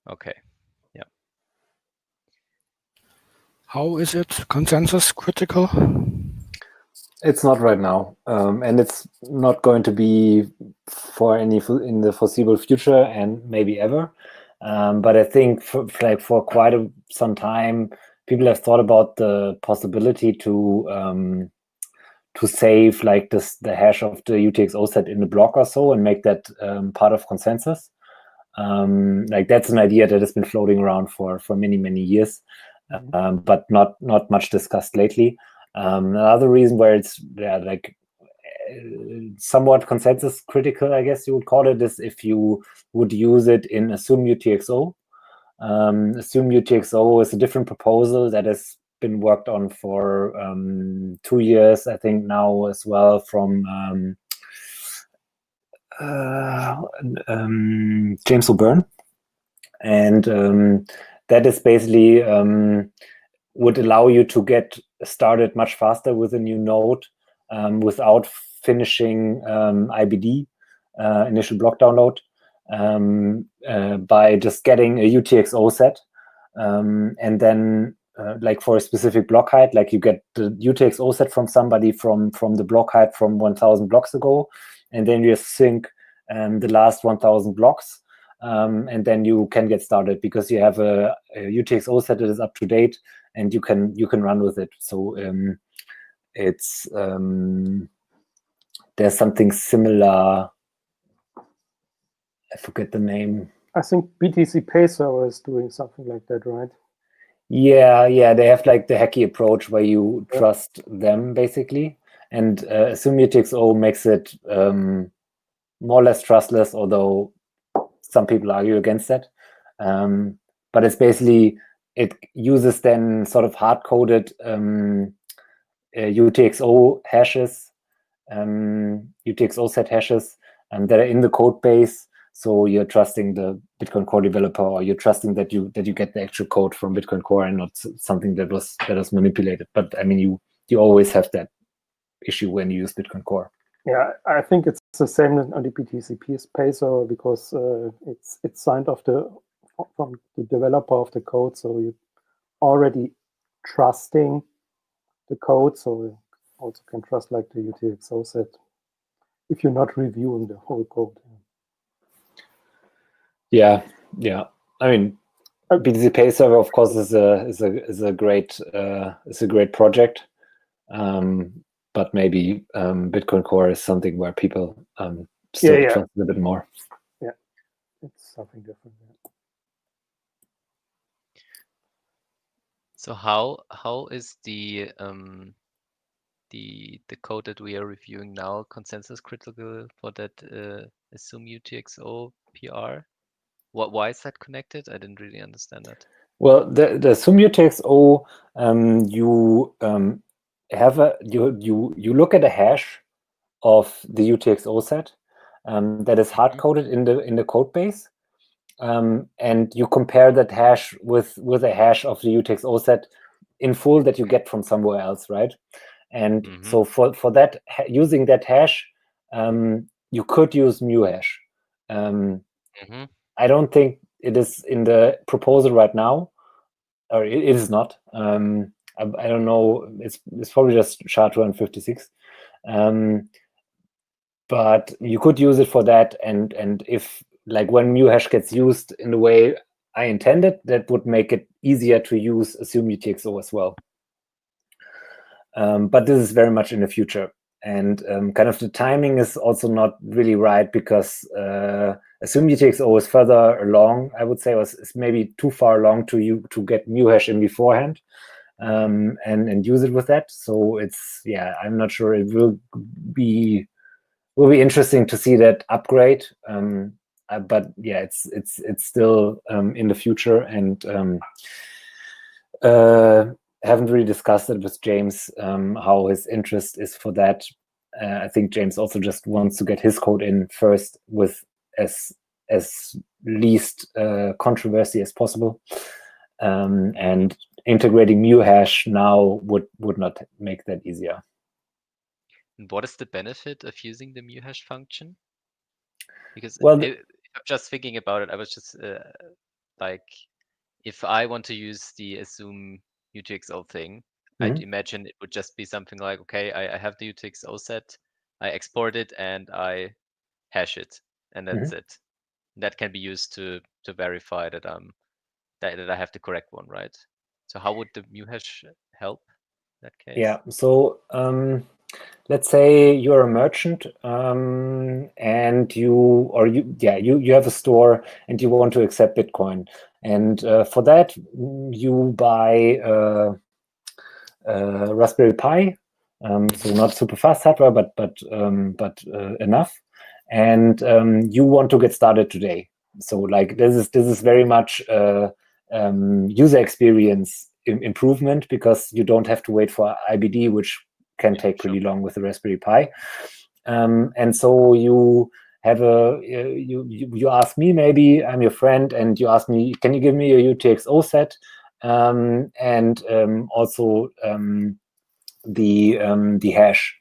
Okay. Yeah.
How is it consensus critical?
It's not right now, and it's not going to be for any in the foreseeable future, and maybe ever. But I think for quite some time, people have thought about the possibility to save like the hash of the UTXO set in the block or so and make that part of consensus. Like that's an idea that has been floating around for many years, but not much discussed lately. Another reason where it's like somewhat consensus critical, I guess you would call it, is if you would use it in Assume UTXO. Assume UTXO is a different proposal that has been worked on for 2 years, I think now as well, from James O'Byrne, and that is basically would allow you to get started much faster with a new node without finishing IBD, initial block download, by just getting a UTXO set, and then like for a specific block height, like you get the UTXO set from somebody from the block height from 1,000 blocks ago, and then you sync the last 1,000 blocks, and then you can get started because you have a UTXO set that is up to date, and you can run with it. So it's there's something similar. I forget the name.
I think BTC Pay Server is doing something like that, right?
Yeah, they have like the hacky approach where you trust them basically, and Assume UTXO makes it more or less trustless, although some people argue against that. But it's basically, it uses then sort of hard-coded UTXO hashes, UTXO set hashes that are in the code base. So you're trusting the Bitcoin Core developer, or you're trusting that you get the actual code from Bitcoin Core and not something that was manipulated. But I mean, you always have that issue when you use Bitcoin Core.
Yeah, I think it's the same on the BTC Pay Server because it's signed off from the developer of the code, so you're already trusting the code, so you also can trust like the UTXO set if you're not reviewing the whole code.
Yeah. I mean, BTC Pay Server, of course, is a great project, but maybe Bitcoin Core is something where people still trust a bit more.
Yeah, it's something different. Yeah.
So how is the code that we are reviewing now consensus critical for that Assume UTXO PR? Why is that connected? I didn't really understand that.
Well, the Assume UTXO, you you look at a hash of the UTXO set that is hard coded in the code base, and you compare that hash with a hash of the UTXO set in full that you get from somewhere else, right? And so for that, using that hash, you could use muhash. I don't think it is in the proposal right now, or it is not. I don't know. It's probably just Jahr 256. But you could use it for that, and if like when muhash gets used in the way I intended, that would make it easier to use assume UTXO as well. But this is very much in the future, and kind of the timing is also not really right, because assume UTXO is further along. I would say it's maybe too far along to get muhash in beforehand, and use it with that. So it's, yeah, I'm not sure. It will be interesting to see that upgrade. But yeah, it's still in the future, and haven't really discussed it with James, how his interest is for that. I think James also just wants to get his code in first with as least controversy as possible, and integrating muhash now would not make that easier.
And what is the benefit of using the muhash function? Because
Well,
I'm just thinking about it. I was just like, if I want to use the assume UTXO thing, I'd imagine it would just be something like, okay, I have the UTXO set, I export it and I hash it, and that's it. That can be used to verify that that I have the correct one, right? So how would the muhash help in that case?
Yeah. So let's say you're a merchant, and you have a store and you want to accept Bitcoin, and for that you buy Raspberry Pi, so not super fast hardware, but enough, and you want to get started today. So like this is very much user experience improvement, because you don't have to wait for IBD, which can take really long with the Raspberry Pi. And so you have you ask me, maybe I'm your friend, and you ask me, can you give me a UTXO set, and also the hash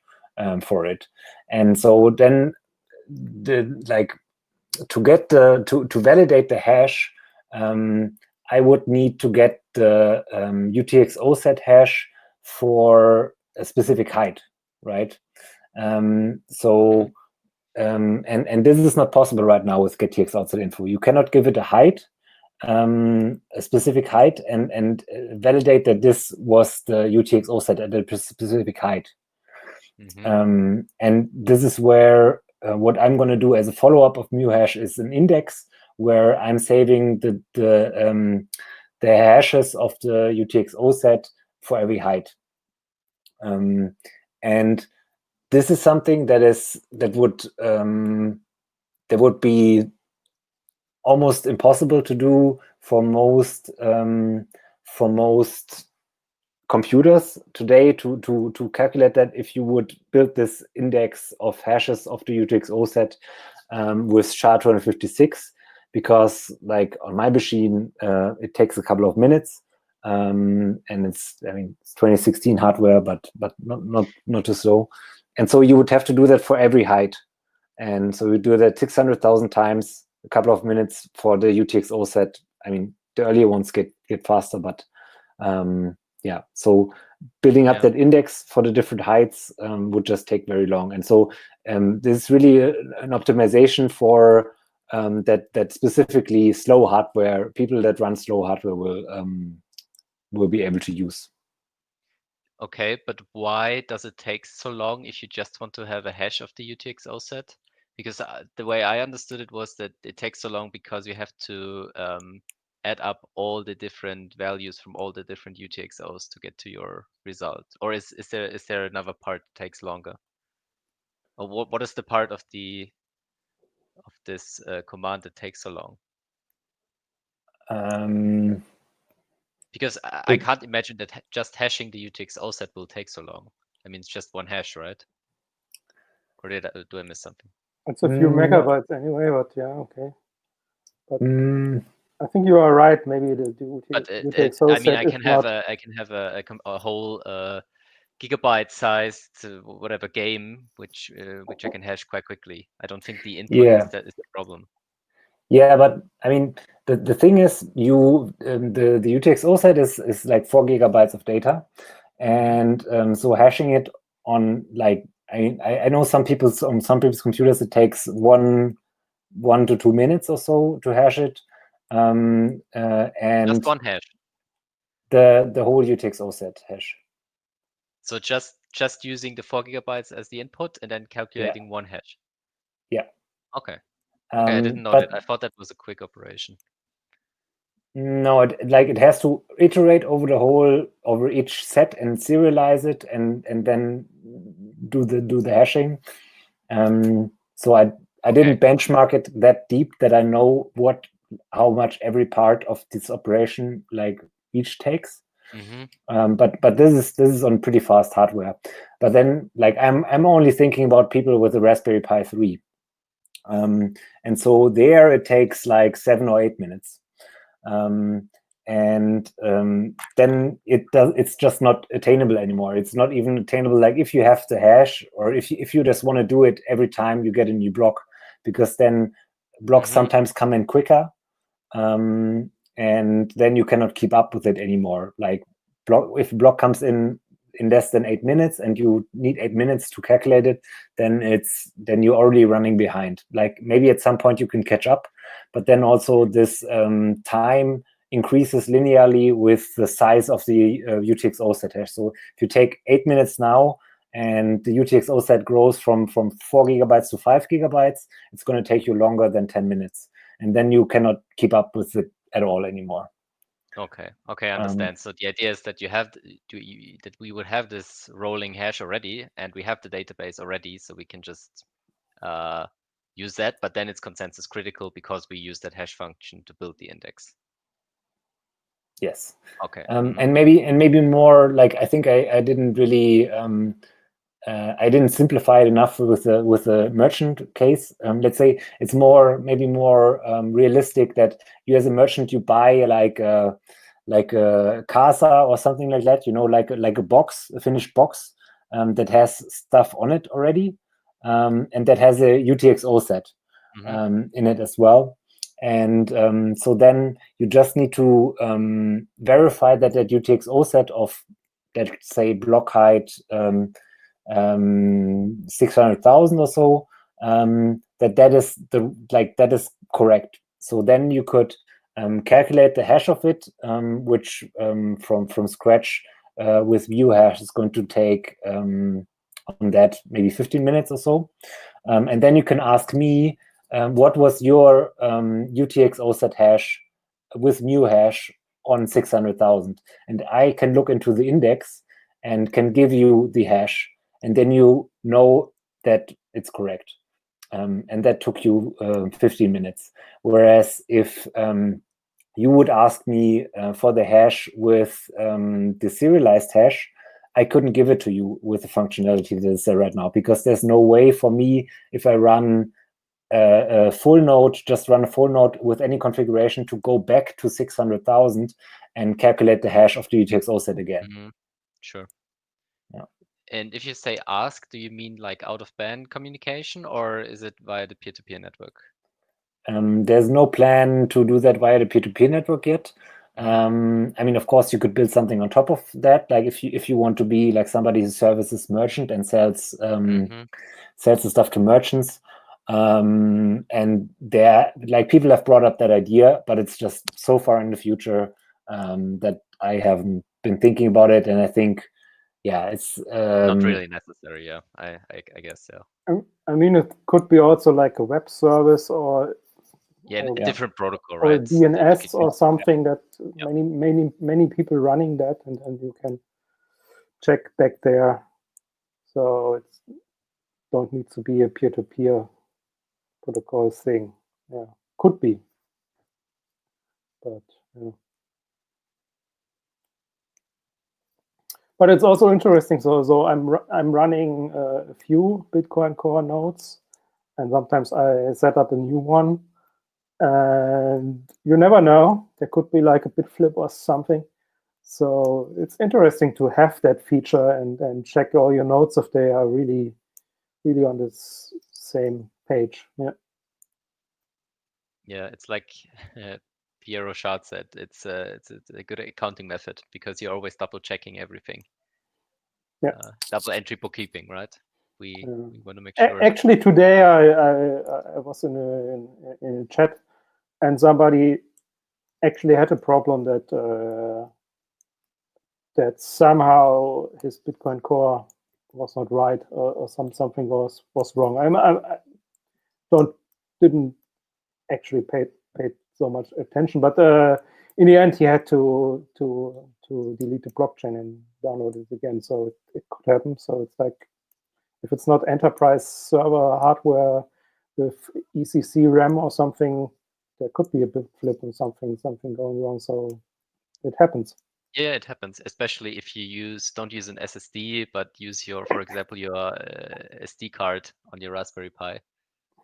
for it. And so then to validate the hash, I would need to get the UTXO set hash for a specific height, right? And this is not possible right now with getTXOutset.info. You cannot give it a height, a specific height, and validate that this was the UTXO set at a specific height. And this is where what I'm going to do as a follow-up of muhash is an index where I'm saving the hashes of the UTXO set for every height. And this is something that would be almost impossible to do for most computers today, to calculate that if you would build this index of hashes of the UTXO set with Jahr 256, because like on my machine it takes a couple of minutes, and it's 2016 hardware, but not too slow. And so you would have to do that for every height, and so you do that 600,000 times, a couple of minutes for the UTXO set. I mean, the earlier ones get faster, but yeah, so building up that index for the different heights would just take very long. And so this is really an optimization for that specifically slow hardware, people that run slow hardware will be able to use.
Okay, but why does it take so long if you just want to have a hash of the UTXO set? Because the way I understood it was that it takes so long because you have to add up all the different values from all the different UTXOs to get to your result. Or is there another part that takes longer? Or what is the part of this command that takes so long? Because I can't imagine that just hashing the UTXO set will take so long. I mean, it's just one hash, right? Or do I miss something?
It's a few megabytes anyway, but yeah, okay. But I think you are right. Maybe the UTXO
I mean,
set
I can have a whole gigabyte sized whatever game, which I can hash quite quickly. I don't think the input
Yeah.
is the problem.
Yeah, but I mean, the thing is, the UTXO set is like 4 gigabytes of data, and so hashing it on like I know some people's on some people's computers it takes 1 to 2 minutes or so to hash it, and
Just one hash.
the whole UTXO set hash.
So just using the 4 gigabytes as the input and then calculating one hash.
Yeah.
Okay. Okay, I didn't know
but
that. I thought that was a quick operation.
no, it has to iterate over each set and serialize it and then do the hashing. So I didn't benchmark it that deep that I know how much every part of this operation like each takes. But this is on pretty fast hardware. But then like I'm only thinking about people with a Raspberry Pi 3. And so there it takes like 7 or 8 minutes. Then it's just not attainable anymore. It's not even attainable like if you have to hash or if you just want to do it every time you get a new block, because then blocks sometimes come in quicker, and then you cannot keep up with it anymore. Like if a block comes in less than 8 minutes and you need 8 minutes to calculate it, then you're already running behind. Like maybe at some point you can catch up, but then also this time increases linearly with the size of the UTXO set hash. So if you take 8 minutes now and the UTXO set grows from 4 gigabytes to 5 gigabytes, it's going to take you longer than 10 minutes. And then you cannot keep up with it at all anymore.
Okay, I understand. So the idea is that that we would have this rolling hash already, and we have the database already, so we can just use that. But then it's consensus critical because we use that hash function to build the index.
Yes.
Okay.
And maybe more like I think I didn't really I didn't simplify it enough with the merchant case. Let's say it's maybe more realistic that you as a merchant you buy like a casa or something like that. Like a box, a finished box that has stuff on it already, and that has a UTXO set in it as well. And so then you just need to verify that UTXO set of, let's say, block height 600,000 or so, that is correct. So then you could calculate the hash of it, which from scratch with view hash is going to take on that maybe 15 minutes or so. And then you can ask me, what was your UTXO set hash with new hash on 600,000? And I can look into the index and can give you the hash, and then you know that it's correct. And that took you 15 minutes. Whereas if you would ask me for the hash with the serialized hash, I couldn't give it to you with the functionality that is there right now, because there's no way for me, if I run a full node, just run a full node with any configuration, to go back to 600,000 and calculate the hash of the UTXO set again.
Sure.
Yeah.
And if you say ask, do you mean like out-of-band communication, or is it via the peer-to-peer network?
There's no plan to do that via the peer-to-peer network yet. I mean, of course, you could build something on top of that. Like if you want to be like somebody who services merchant and sells the stuff to merchants. And there, like, people have brought up that idea, but it's just so far in the future that I haven't been thinking about it. And I think, yeah, it's
not really necessary. Yeah, I guess so.
I mean, it could be also like a web service or
a different protocol,
or
right?
DNS or something that many people running that, and you can check back there. So it don't need to be a peer-to-peer protocol thing. Yeah, could be, but yeah. But it's also interesting. So I'm running a few Bitcoin Core nodes, and sometimes I set up a new one, and you never know. There could be like a bit flip or something, So it's interesting to have that feature and check all your nodes if they are really on this same page. Yeah.
Yeah, it's like Pierre Rochard said, it's a good accounting method because you're always double checking everything.
Yeah.
Double entry bookkeeping, right? We want to make sure.
Actually, today I was in a chat, and somebody actually had a problem that that somehow his Bitcoin core was not right, or something was wrong. I didn't actually pay so much attention, but in the end he had to delete the blockchain and download it again. So it could happen. So it's like, if it's not enterprise server hardware with ECC RAM or something, there could be a bit flip and something going wrong. So it happens.
Yeah, it happens, especially if you don't use an SSD, but use for example, your SD card on your Raspberry Pi.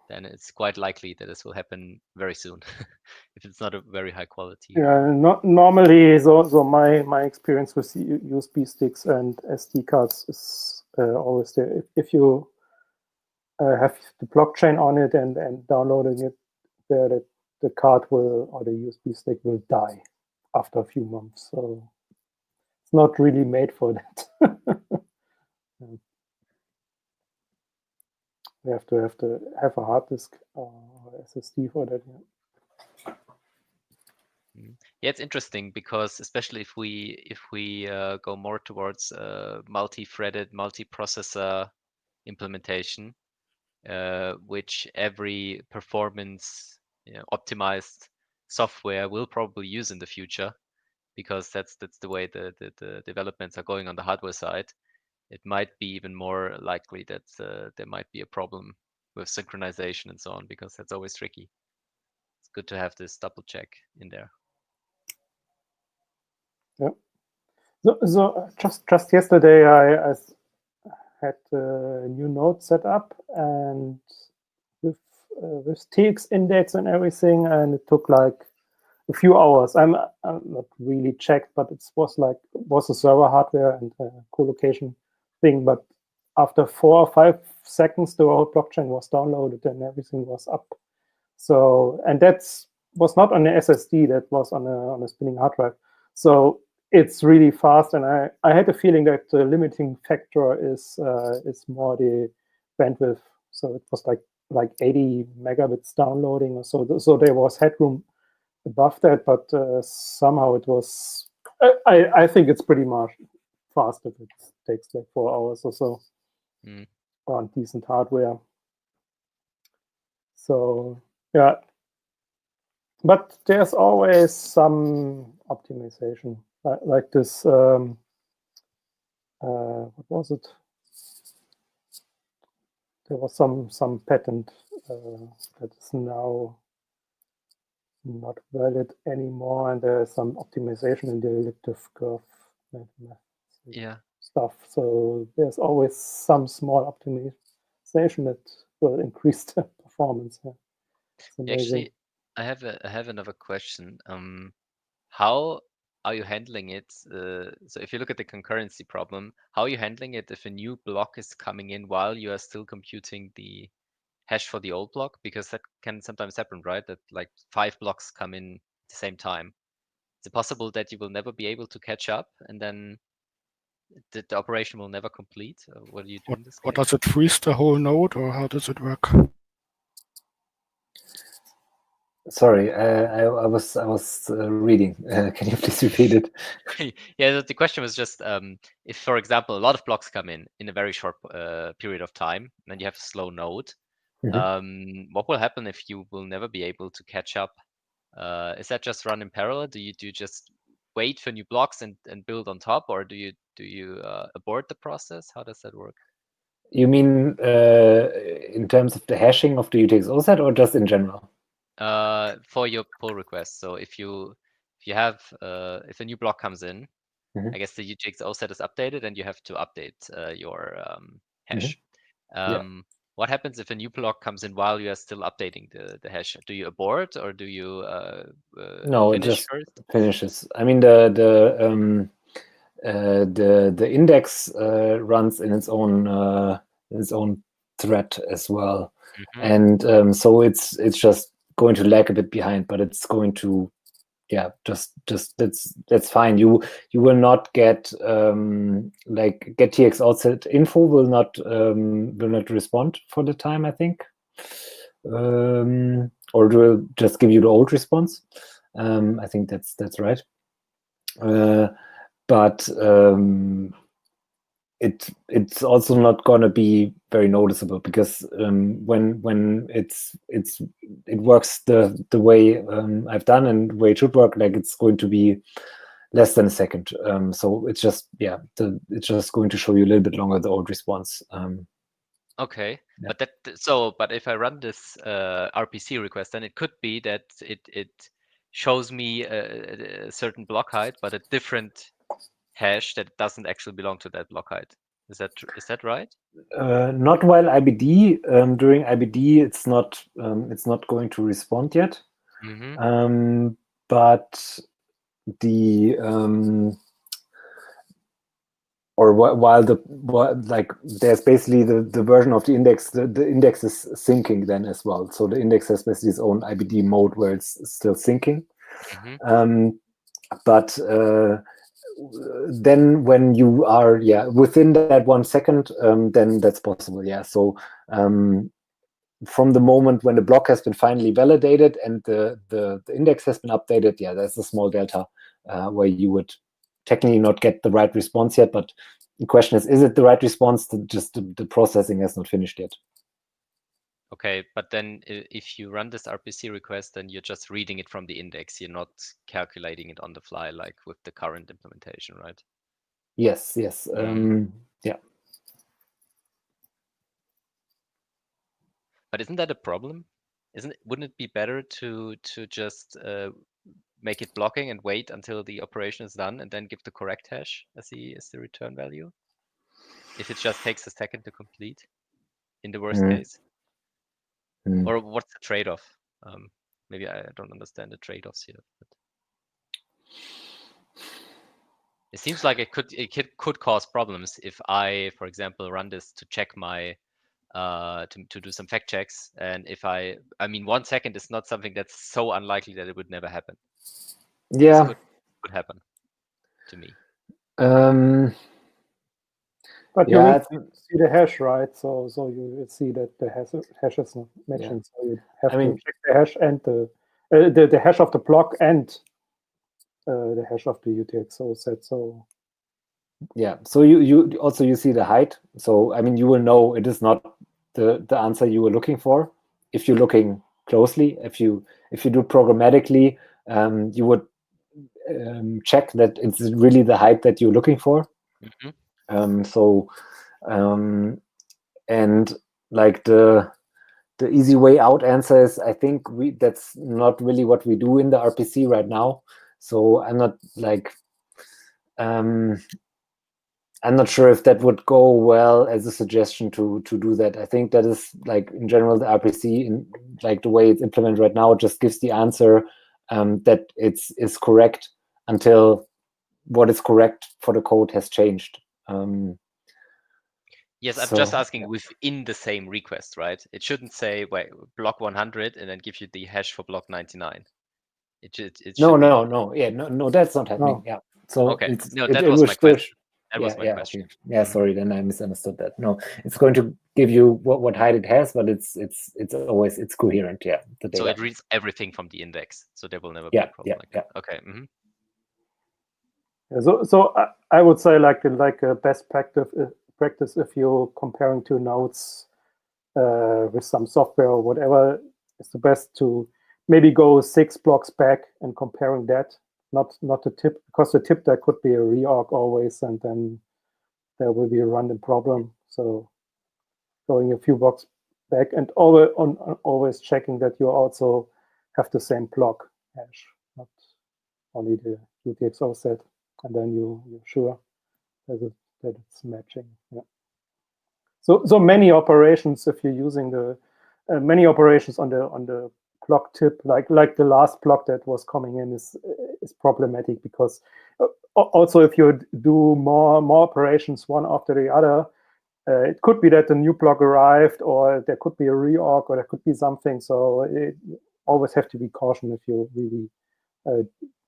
Then it's quite likely that this will happen very soon, if it's not a very high quality.
Yeah, not normally. So my experience with USB sticks and SD cards is always there. If you have the blockchain on it and downloading it, the card will, or the USB stick will die after a few months. So it's not really made for that. You have to have a hard disk or SSD for that. Yeah.
Yeah, it's interesting because especially if we go more towards multi-threaded, multi-processor implementation, which every performance optimized software will probably use in the future, because that's the way the developments are going on the hardware side. It might be even more likely that there might be a problem with synchronization and so on, because that's always tricky. It's good to have this double check in there.
Yeah. So just yesterday I had a new node set up, and with TX index and everything, and it took like a few hours. I'm not really checked, but it was a server hardware and a co-location thing. But after 4 or 5 seconds, the whole blockchain was downloaded and everything was up. So, and that was not on the SSD, that was on a spinning hard drive. So it's really fast, and I had a feeling that the limiting factor is more the bandwidth. So it was like 80 megabits downloading or so. So there was headroom above that, but somehow it was. I think it's pretty much fast if it takes like 4 hours or so on decent hardware. So yeah, but there's always some optimization, like this. What was it? There was some patent that is now not valid anymore, and there's some optimization in the elliptic curve stuff. So there's always some small optimization that will increase the performance. Yeah.
Actually, I have another question. How are you handling it? So if you look at the concurrency problem, how are you handling it if a new block is coming in while you are still computing the hash for the old block? Because that can sometimes happen, right? That like 5 blocks come in at the same time. Is it possible that you will never be able to catch up, and then the operation will never complete? What do you do in this case?
What does it freeze the whole node, or how does it work?
Sorry, I was reading. Can you please repeat it?
Yeah, the question was just if, for example, a lot of blocks come in a very short period of time, and you have a slow node, what will happen if you will never be able to catch up? Is that just run in parallel? Do you just wait for new blocks and build on top, or do you abort the process? How does that work?
You mean in terms of the hashing of the UTXO set, or just in general?
For your pull request. So if you have if a new block comes in, I guess the UTXO set is updated, and you have to update your hash. what happens if a new block comes in while you are still updating the hash? Do you abort or do you
No, it
finish
just
first?
finishes. I mean, the index runs in its own thread as well, and so it's just going to lag a bit behind, but it's going to, yeah, just that's fine. You will not get like get tx outset info will not respond for the time, I think, or it will just give you the old response. I think that's right. But it's also not going to be very noticeable, because when it works the way I've done and the way it should work, like it's going to be less than a second. So it's just, yeah, it's just going to show you a little bit longer the old response.
Okay,
yeah.
but if I run this RPC request, then it could be that it shows me a certain block height, but a different hash that doesn't actually belong to that block height. Is that right?
Not while IBD. During IBD, it's not going to respond yet. But the or while like there's basically the version of the index, the index is syncing then as well. So the index has basically its own IBD mode where it's still syncing. But then when you are within that 1 second, then that's possible. Yeah. So from the moment when the block has been finally validated and the index has been updated, there's a small delta where you would technically not get the right response yet, but the question is it the right response? Just the processing has not finished yet.
Okay, but then if you run this RPC request, then you're just reading it from the index. You're not calculating it on the fly like with the current implementation, right?
Yes. Yeah.
But isn't that a problem? Wouldn't it be better to just make it blocking and wait until the operation is done and then give the correct hash as the return value? If it just takes a second to complete, in the worst case? Or what's the trade-off? Maybe I don't understand the trade-offs here. But it seems like it could cause problems if I, for example, run this to check my to do some fact checks, and if I mean 1 second is not something that's so unlikely that it would never happen.
Yeah,
this could happen to me.
But you need to see the hash, right? So you see that the hash is not matching. So you have to check the hash and the hash of the block and the hash of the UTXO set. So
yeah, so you also see the height. So I mean, you will know it is not the answer you were looking for if you're looking closely. If you do programmatically, you would check that it's really the height that you're looking for. And like the easy way out answer is, I think that's not really what we do in the RPC right now. So I'm not like I'm not sure if that would go well as a suggestion to do that. I think that is, like, in general, the RPC, in like the way it's implemented right now, just gives the answer that is correct until what is correct for the code has changed.
Yes, I'm just asking within the same request, right? It shouldn't say, wait, block 100 and then give you the hash for block 99. It should
no. Yeah, no, that's not happening. Yeah. So
okay.
that
was my question. That was my question.
Okay. Yeah, sorry, then I misunderstood that. No, it's going to give you what height it has, but it's always coherent. Yeah, the data.
So it reads everything from the index, so there will never be a problem like that. Okay.
So I would say like a best practice if you're comparing two nodes with some software or whatever, it's the best to maybe go 6 blocks back and comparing that, not the tip, because the tip there could be a reorg always, and then there will be a random problem. So going a few blocks back and always checking that you also have the same block hash, not only the UTXO set, and then you're sure that it's matching. Yeah. So many operations, if you're using the many operations on the block tip, like the last block that was coming in is problematic, because also if you do more operations one after the other, it could be that the new block arrived, or there could be a reorg, or there could be something. So you always have to be cautious if you're really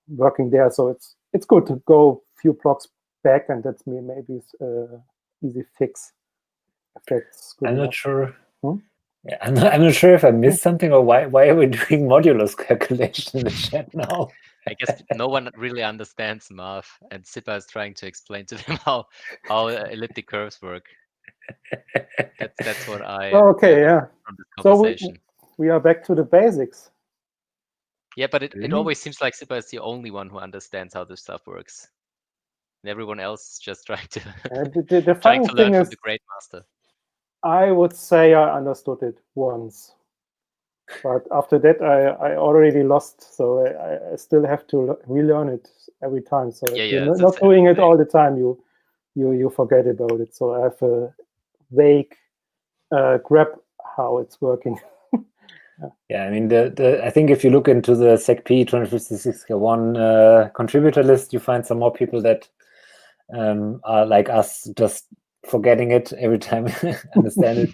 working there. So it's good to go a few blocks back, and that's maybe easy fix.
I'm not sure. Yeah, I'm not sure if I missed something, or why are we doing modulus calculation in the chat now?
I guess no one really understands math, and Sipa is trying to explain to them how elliptic curves work. That's what I
okay, yeah.
from this
So
conversation.
we are back to the basics.
Yeah, but it
Really?
always seems like Sipa is the only one who understands how this stuff works, and everyone else is just trying to
The
trying
funny
to learn
thing
from
is,
the great master.
I would say I understood it once, but after that I already lost. So I still have to relearn it every time. So if you're not doing it all the time, you forget about it. So I have a vague grab how it's working.
Yeah, I mean, I think if you look into the SecP 256K1 contributor list, you find some more people that are like us, just forgetting it every time, understand it.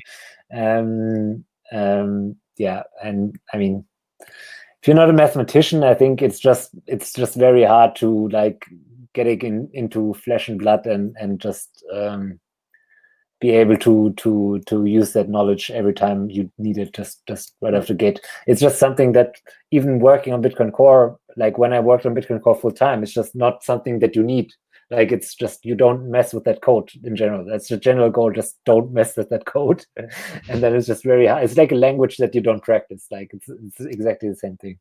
Yeah, and I mean, if you're not a mathematician, I think it's just very hard to like get it into flesh and blood and just be able to use that knowledge every time you need it, just right off the gate. It's just something that even working on Bitcoin Core, like when I worked on Bitcoin Core full time, it's just not something that you need. Like, it's just, you don't mess with that code in general. That's the general goal, just don't mess with that code. And then it's just very hard. It's like a language that you don't practice. Like, it's exactly the same thing.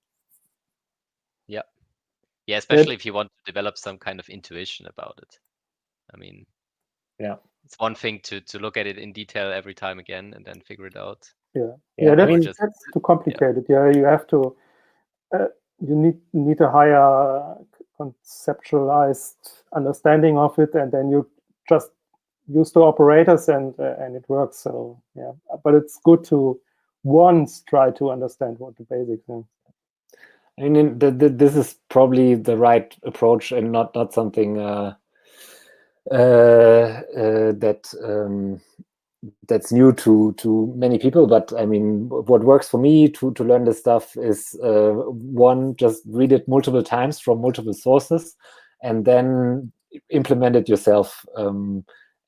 Yeah. Yeah, especially if you want to develop some kind of intuition about it. I mean,
yeah,
it's one thing to look at it in detail every time again and then figure it out.
Yeah, that's too complicated. Yeah, you have to you need a higher conceptualized understanding of it, and then you just use the operators and it works. So yeah, but it's good to once try to understand what the basics are.
I mean, this is probably the right approach, and not something that's new to many people. But I mean, what works for me to learn this stuff is one, just read it multiple times from multiple sources, and then implement it yourself.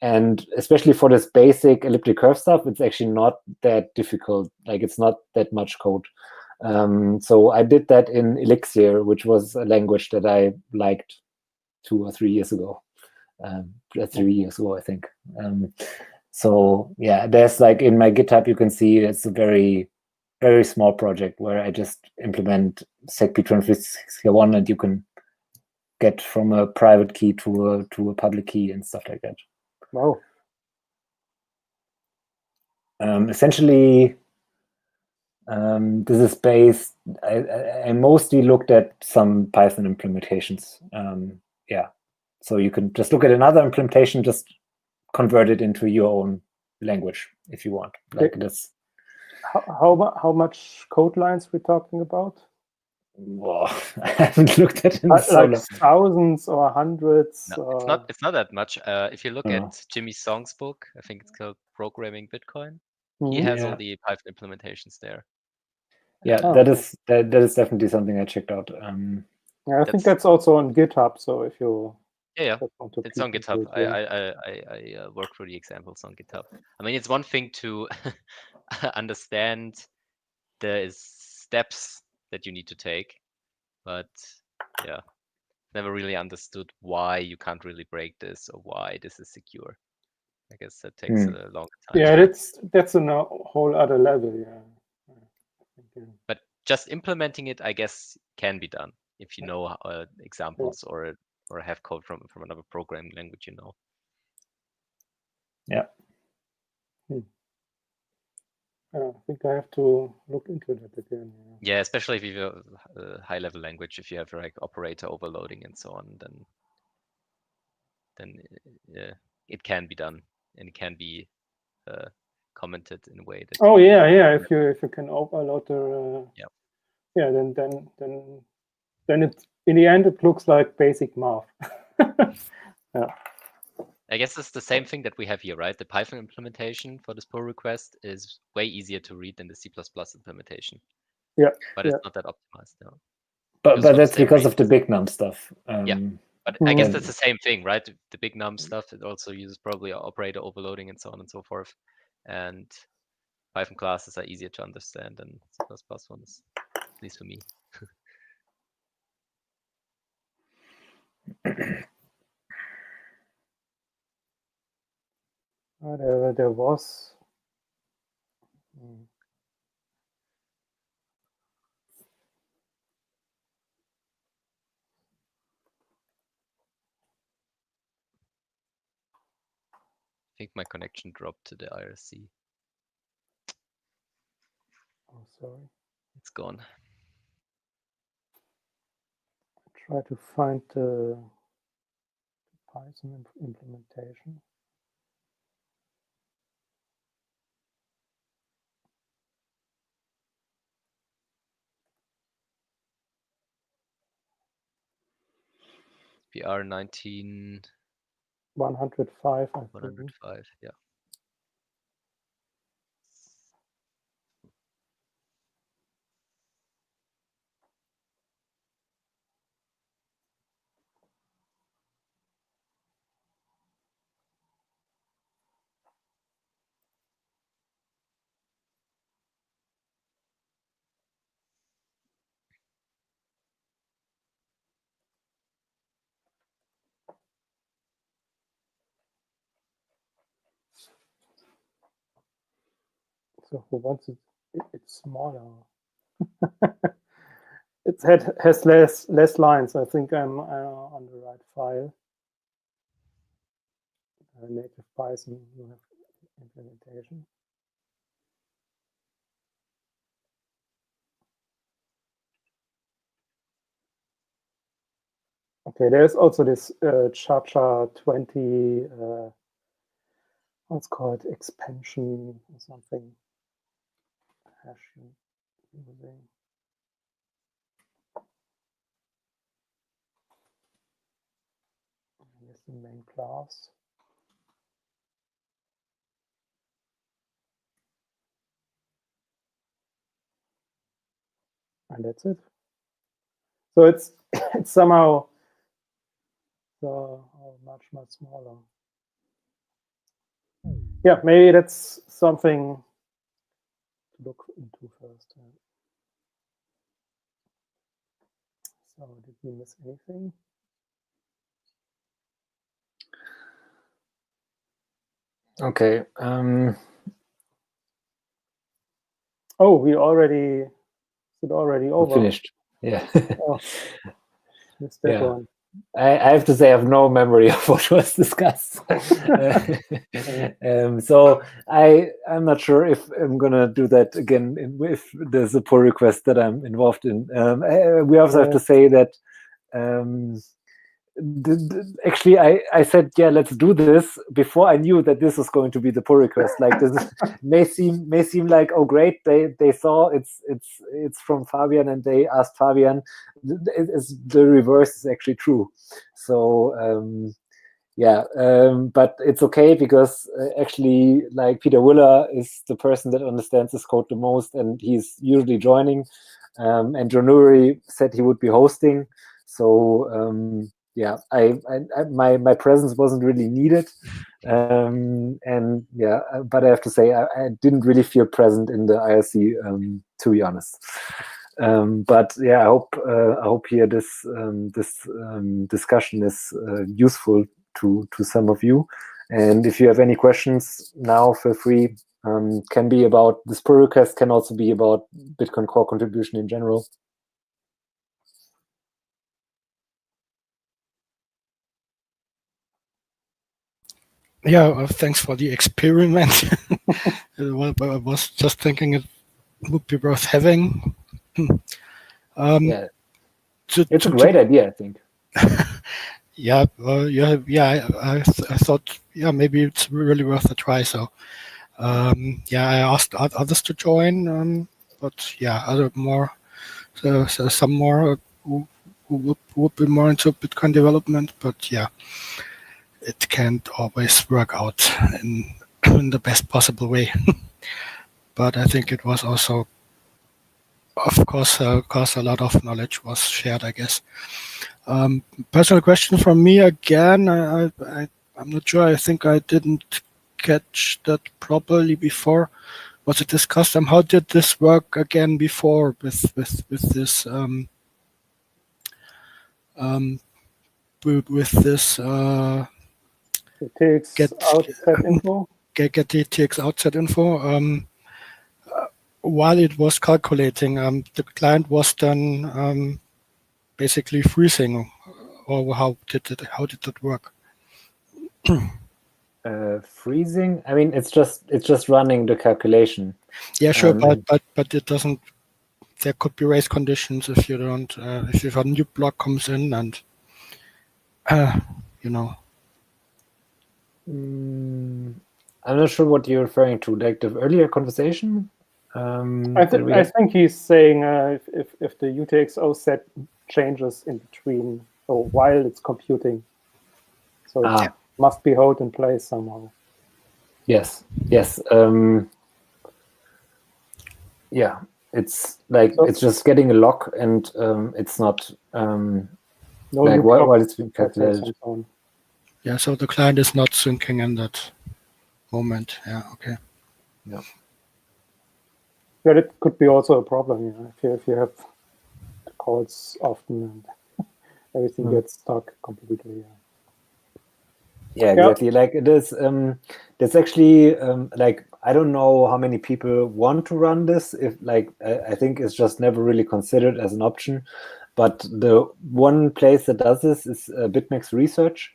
And especially for this basic elliptic curve stuff, it's actually not that difficult. Like, it's not that much code. So I did that in Elixir, which was a language that I liked 2 or 3 years ago. 3 years ago, I think. So yeah, there's like in my GitHub, you can see it's a very, very small project where I just implement SecP 256K1, and you can get from a private key to a public key and stuff like that.
Wow.
Essentially, this is based, I mostly looked at some Python implementations. Yeah, so you can just look at another implementation, just convert it into your own language if you want. Like this.
How much code lines we're talking about?
Well, I haven't looked at it
like thousands or hundreds.
No, it's not that much. If you look at Jimmy Song's book, I think it's called Programming Bitcoin. He has all the Python implementations there.
Yeah, that is definitely something I checked out.
Yeah, I think that's also on GitHub. So if you
it's on GitHub. I work through the examples on GitHub. I mean, it's one thing to understand the steps that you need to take, but yeah, never really understood why you can't really break this or why this is secure. I guess that takes a long time.
Yeah, that's a whole other level. Yeah.
But just implementing it, I guess, can be done if you know examples or have code from another programming language, you know.
Yeah.
I think I have to look into that again.
Yeah, especially if you have a high-level language, if you have like operator overloading and so on, then it can be done, and it can be commented in a way that.
Oh yeah. If you can overload the then it in the end it looks like basic math. Yeah.
I guess it's the same thing that we have here, right? The Python implementation for this pull request is way easier to read than the C++ implementation.
Yeah.
But it's not that optimized. No.
But that's because of the big num stuff.
But I guess that's the same thing, right? The big num stuff, it also uses probably operator overloading and so on and so forth. And Python classes are easier to understand than C++ ones, at least for me.
There was.
I think my connection dropped to the IRC.
Oh, sorry.
It's gone.
Try to find the Python implementation.
PR 19.
105.
105, yeah.
So who wants it? It's smaller. It has less lines. I think I'm on the right file. Native Python, you have implementation. Okay, there's also this Jahr 20. What's called expansion or something. Hash using. Here's the main class. And that's it. So it's somehow much smaller. Yeah, maybe that's something to look into first. So did we miss anything?
Okay.
Oh, we already over.
Finished. Yeah.
Oh, missed that one.
I have to say I have no memory of what was discussed. So I'm not sure if I'm gonna do that again if there's a pull request that I'm involved in. We also have to say that actually I said, yeah, let's do this before I knew that this was going to be the pull request. Like this may seem like, oh great, they saw it's from Fabian and they asked Fabian. The reverse is actually true. So but it's okay because actually, like, Peter Willer is the person that understands this code the most, and he's usually joining. And January said he would be hosting. So my presence wasn't really needed. But I have to say I didn't really feel present in the IRC, to be honest. But yeah, I hope here this discussion is useful to some of you. And if you have any questions now, feel free. Can be about this pull request, can also be about Bitcoin Core contribution in general.
Yeah, thanks for the experiment. I was just thinking it would be worth having.
It's a great idea, I think.
I thought, maybe it's really worth a try. So Yeah, I asked others to join, but yeah, some more who would be more into Bitcoin development. But yeah, it can't always work out in the best possible way. But I think it was also, of course, a lot of knowledge was shared, I guess. Personal question from me again. I'm not sure. I think I didn't catch that properly before. Was it discussed? How did this work again before with this with this
It takes
get
outset info.
get the TX outset info? While it was calculating, the client was then basically freezing, or how did that work?
Freezing. I mean, it's just running the calculation.
Yeah, sure, but it doesn't. There could be race conditions if you don't if a new block comes in and you know.
I'm not sure what you're referring to, like the earlier conversation.
I think he's saying if the UTXO set changes in between or while it's computing, so it must be held in place somehow.
Yes. Yeah, it's like it's just getting a lock, and it's not like while it's being calculated.
Yeah, so the client is not syncing in that moment. Yeah, okay.
Yeah.
But it could be also a problem, if you have calls often and everything gets stuck completely.
Yeah, exactly. Like it is. There's actually like I don't know how many people want to run this. If like I think it's just never really considered as an option. But the one place that does this is BitMEX Research.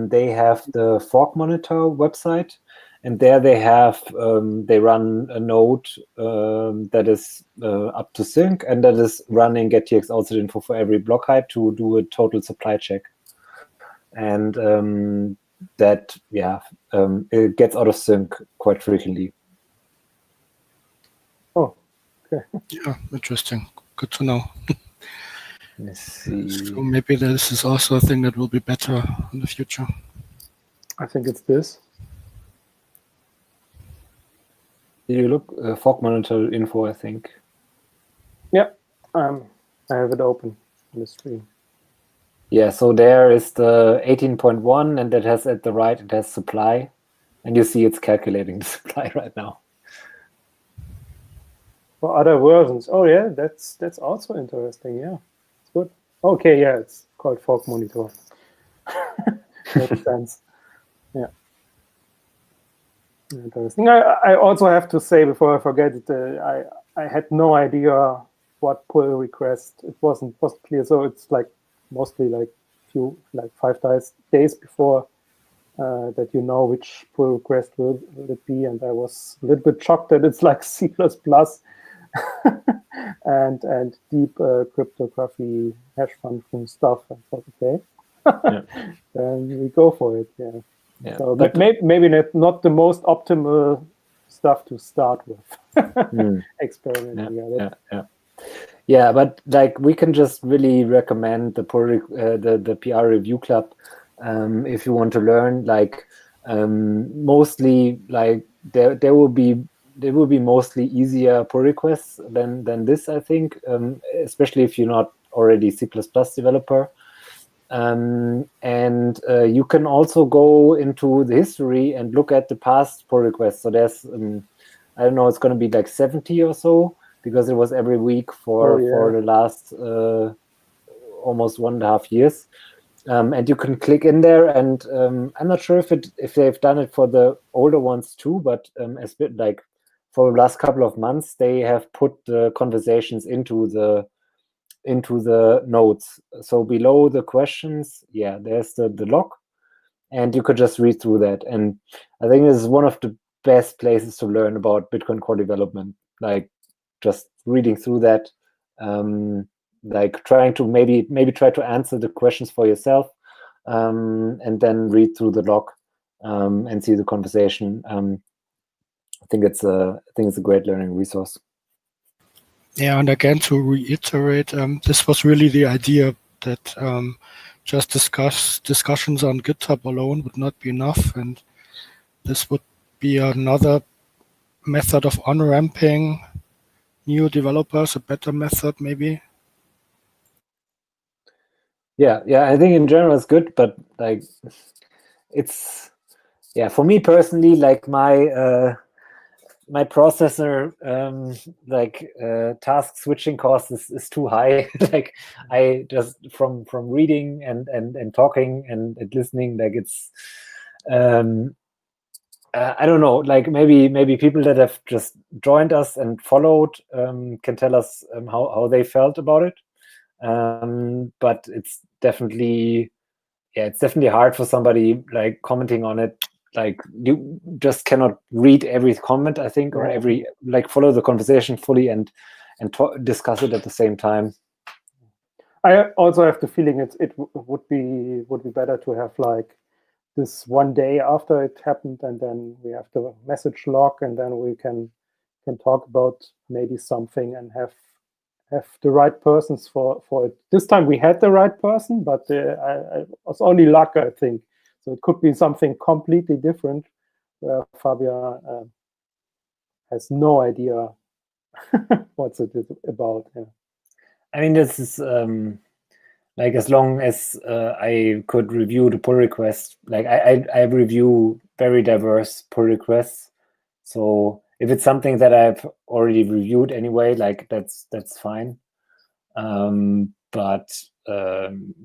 They have the Fork Monitor website, and there they have they run a node that is up to sync, and that is running GetTX outset info for every block height to do a total supply check. And that it gets out of sync quite frequently.
Oh, okay.
Yeah, interesting. Good to know.
Let's see.
So maybe this is also a thing that will be better in the future.
I think it's this.
Did you look Fork Monitor info? I think.
Yeah, I have it open on the screen.
Yeah, so there is the 18.1, and that has at the right, it has supply, and you see it's calculating the supply right now.
For other versions, oh yeah, that's also interesting. Yeah, it's good. Okay, yeah, it's called Fork Monitor. Makes sense. Yeah, interesting. I also have to say before I forget it, I had no idea what pull request. It wasn't clear, so it's like mostly like 5 days before that which pull request will it be, and I was a little bit shocked that it's like C++ and deep cryptography hash function stuff. I thought, okay, then we go for it. Yeah. So but maybe not the most optimal stuff to start with. Experimenting.
Yeah, but like we can just really recommend the PR Review Club if you want to learn. Like mostly, like there will be mostly easier pull requests than this. I think, especially if you're not already C++ developer. And you can also go into the history and look at the past pull requests. So there's I don't know, it's going to be like 70 or so, because it was every week for the last almost 1.5 years. And you can click in there, and I'm not sure if they've done it for the older ones too, but like for the last couple of months, they have put the conversations into the notes. So below the questions, there's the log, and you could just read through that. And I think this is one of the best places to learn about Bitcoin core development, like just reading through that, like trying to maybe try to answer the questions for yourself, and then read through the log and see the conversation. I think it's a great learning resource.
Yeah, and again, to reiterate, this was really the idea that just discussions on GitHub alone would not be enough, and this would be another method of on-ramping new developers, a better method maybe.
Yeah, I think in general it's good, but like it's, yeah, for me personally, like my processor task switching cost is too high. Like I just from reading and talking and listening, like it's I don't know, like maybe people that have just joined us and followed can tell us how they felt about it. But it's definitely hard for somebody like commenting on it. Like you just cannot read every comment, I think, or every follow the conversation fully and discuss it at the same time.
I also have the feeling it would be better to have like this one day after it happened, and then we have the message log, and then we can talk about maybe something and have the right persons for it. This time we had the right person, but it was only luck, I think. So it could be something completely different, where Fabian has no idea what's it about. Yeah.
I mean, this is like as long as I could review the pull request, like I review very diverse pull requests. So if it's something that I've already reviewed anyway, like that's fine. But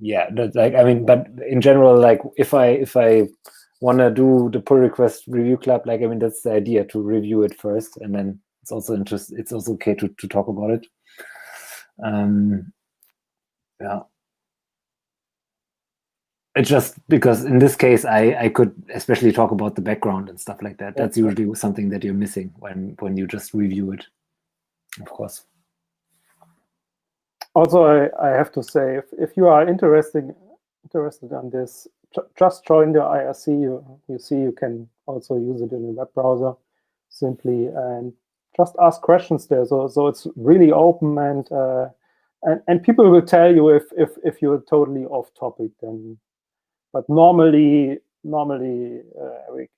yeah, like I mean, but in general, like if I want to do the pull request review club, like I mean, that's the idea, to review it first, and then it's also okay to talk about it. Yeah. It's just because in this case, I could especially talk about the background and stuff like that. That's usually something that you're missing when you just review it, of course.
Also, I have to say, if you are interested on this, just join the IRC. You see, you can also use it in a web browser simply, and just ask questions there. So it's really open, and people will tell you if you're totally off topic. Then, but normally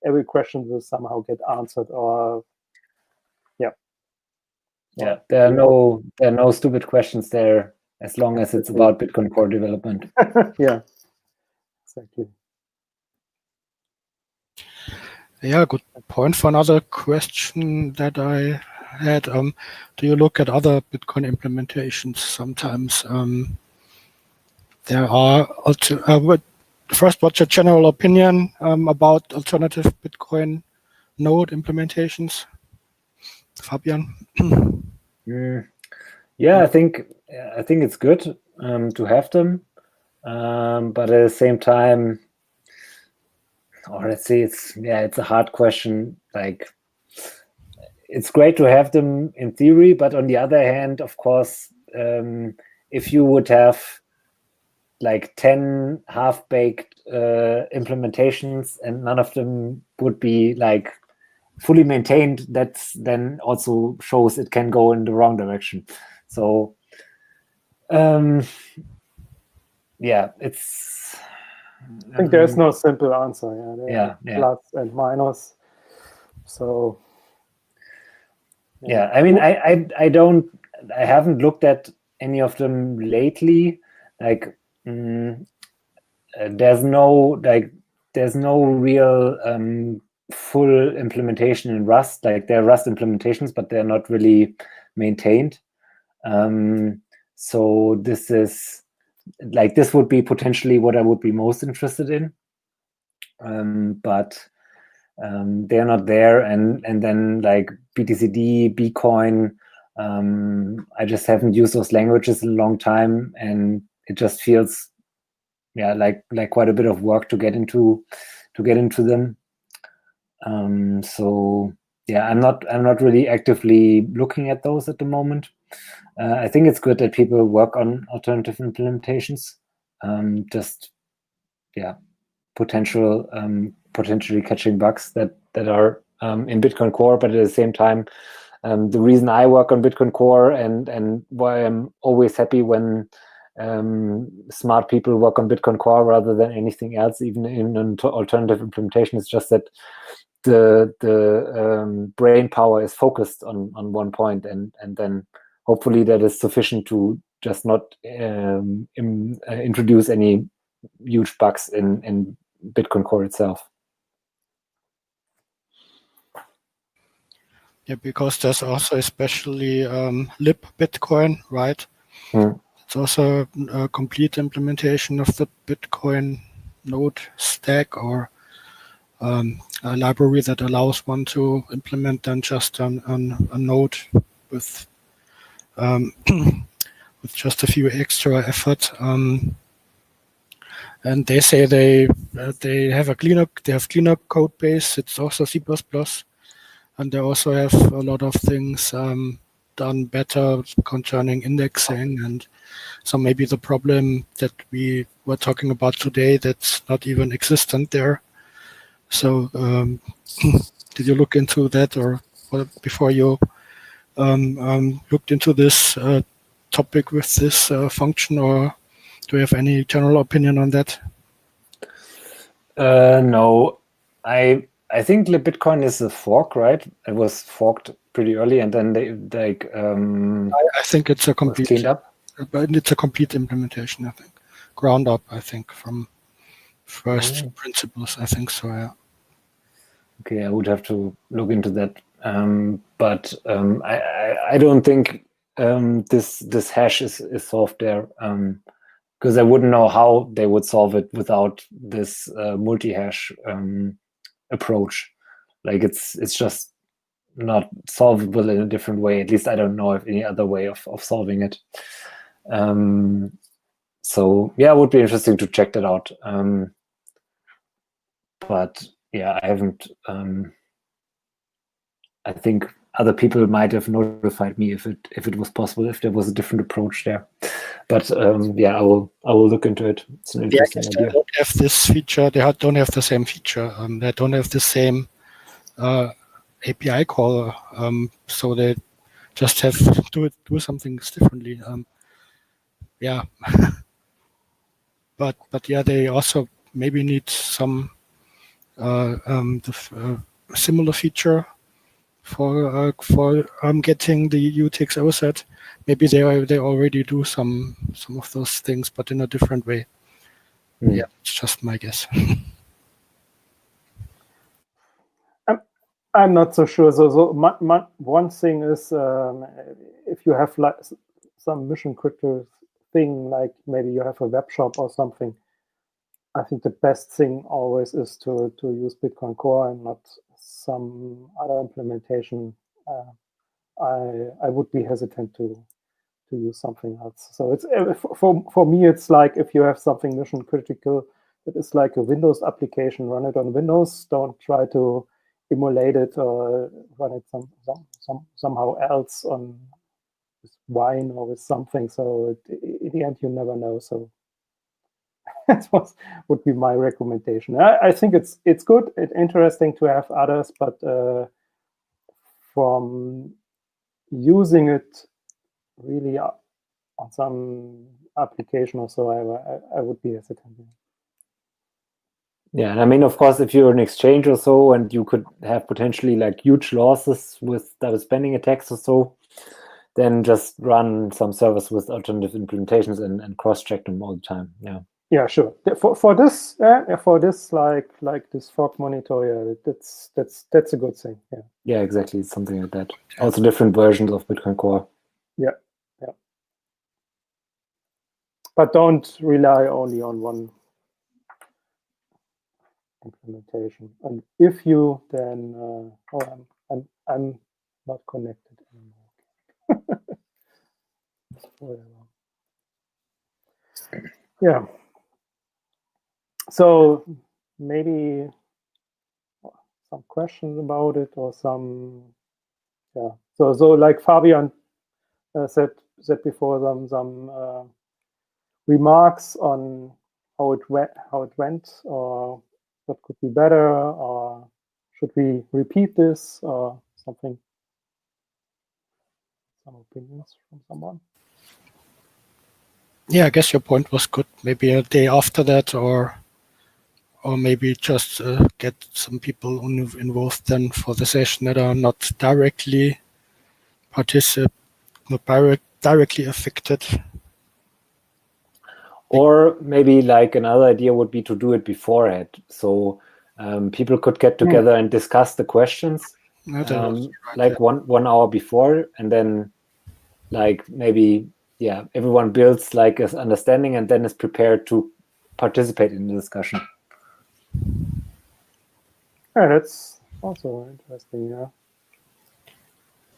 every question will somehow get answered, or
yeah, there are no stupid questions there, as long as it's about Bitcoin core development.
Yeah, exactly.
Yeah, good point. For another question that I had, do you look at other Bitcoin implementations? Sometimes there are first, what's your general opinion about alternative Bitcoin node implementations, Fabian?
Yeah, I think it's good to have them, but at the same time, or let's say it's a hard question. Like, it's great to have them in theory, but on the other hand, of course, if you would have like 10 half-baked implementations and none of them would be like fully maintained, that's then also shows it can go in the wrong direction. So yeah, it's
I think there's no simple answer.
Yeah,
plus and minus. So
yeah, I mean, I haven't looked at any of them lately. Like there's no real full implementation in Rust. Like, there are Rust implementations, but they're not really maintained. So this would be potentially what I would be most interested in. But they're not there, and then like BTCD, Bitcoin, I just haven't used those languages in a long time, and it just feels like quite a bit of work to get into them. So yeah, I'm not really actively looking at those at the moment. I think it's good that people work on alternative implementations. Potentially catching bugs that are in Bitcoin Core, but at the same time, the reason I work on Bitcoin Core and why I'm always happy when smart people work on Bitcoin Core rather than anything else, even in an alternative implementation, is just that the brain power is focused on one point, and then hopefully that is sufficient to just not introduce any huge bugs in Bitcoin Core itself.
Yeah, because there's also especially lib Bitcoin, right? It's also a complete implementation of the Bitcoin node stack, or a library that allows one to implement then just a node with with just a few extra effort. And they say they have cleaner code base. It's also C++, and they also have a lot of things done better concerning indexing, and so maybe the problem that we were talking about today that's not even existent there. So did you look into that, or before you looked into this topic with this function, or do you have any general opinion on that?
No, I think Bitcoin is a fork, right? It was forked pretty early, and then they like
I think it's a complete
cleaned up.
But it's a complete implementation, I think. Ground up, I think, from first principles, I think so, yeah.
Okay, I would have to look into that. But I don't think this hash is solved there, because I wouldn't know how they would solve it without this multi-hash approach. Like it's just not solvable in a different way. At least I don't know of any other way of solving it. So yeah, it would be interesting to check that out. But yeah, I haven't. I think other people might have notified me if it was possible, if there was a different approach there. But yeah, I will look into it. It's an interesting idea.
They don't have this feature. They don't have the same feature. They don't have the same API call. So they just have to do some things differently. Yeah. but yeah, they also maybe need some similar feature for getting the UTXO set. Maybe they already do some of those things, but in a different way. Yeah, it's just my guess.
I'm not so sure. So one thing is if you have like some mission critical thing, like maybe you have a web shop or something, I think the best thing always is to use Bitcoin Core and not some other implementation. I would be hesitant to use something else. So it's for me, it's like if you have something mission critical that is like a Windows application, run it on Windows. Don't try to emulate it or run it somehow else on with Wine or with something. So in the end, you never know. So that would be my recommendation. I think it's good. It's interesting to have others, but from using it really on some application or so, I would be hesitant.
Yeah, and I mean, of course, if you're an exchange or so, and you could have potentially like huge losses with double spending attacks or so, then just run some service with alternative implementations and cross-check them all the time. Yeah.
Yeah, sure. For this like this fork monitor, yeah, that's a good thing. Yeah.
Yeah, exactly. It's something like that. Also, different versions of Bitcoin Core.
Yeah. But don't rely only on one implementation. And if you then, I'm not connected anymore. Yeah. So maybe some questions about it or some, yeah. So like Fabian said before, some remarks on how it went, or what could be better, or should we repeat this or something? Some opinions from someone?
Yeah, I guess your point was good. Maybe a day after that, or maybe just get some people involved then for the session that are not directly directly affected.
Or maybe like another idea would be to do it beforehand, so people could get together and discuss the questions like 1 hour before, and then like maybe everyone builds like an understanding and then is prepared to participate in the discussion.
Yeah, that's also interesting. Yeah.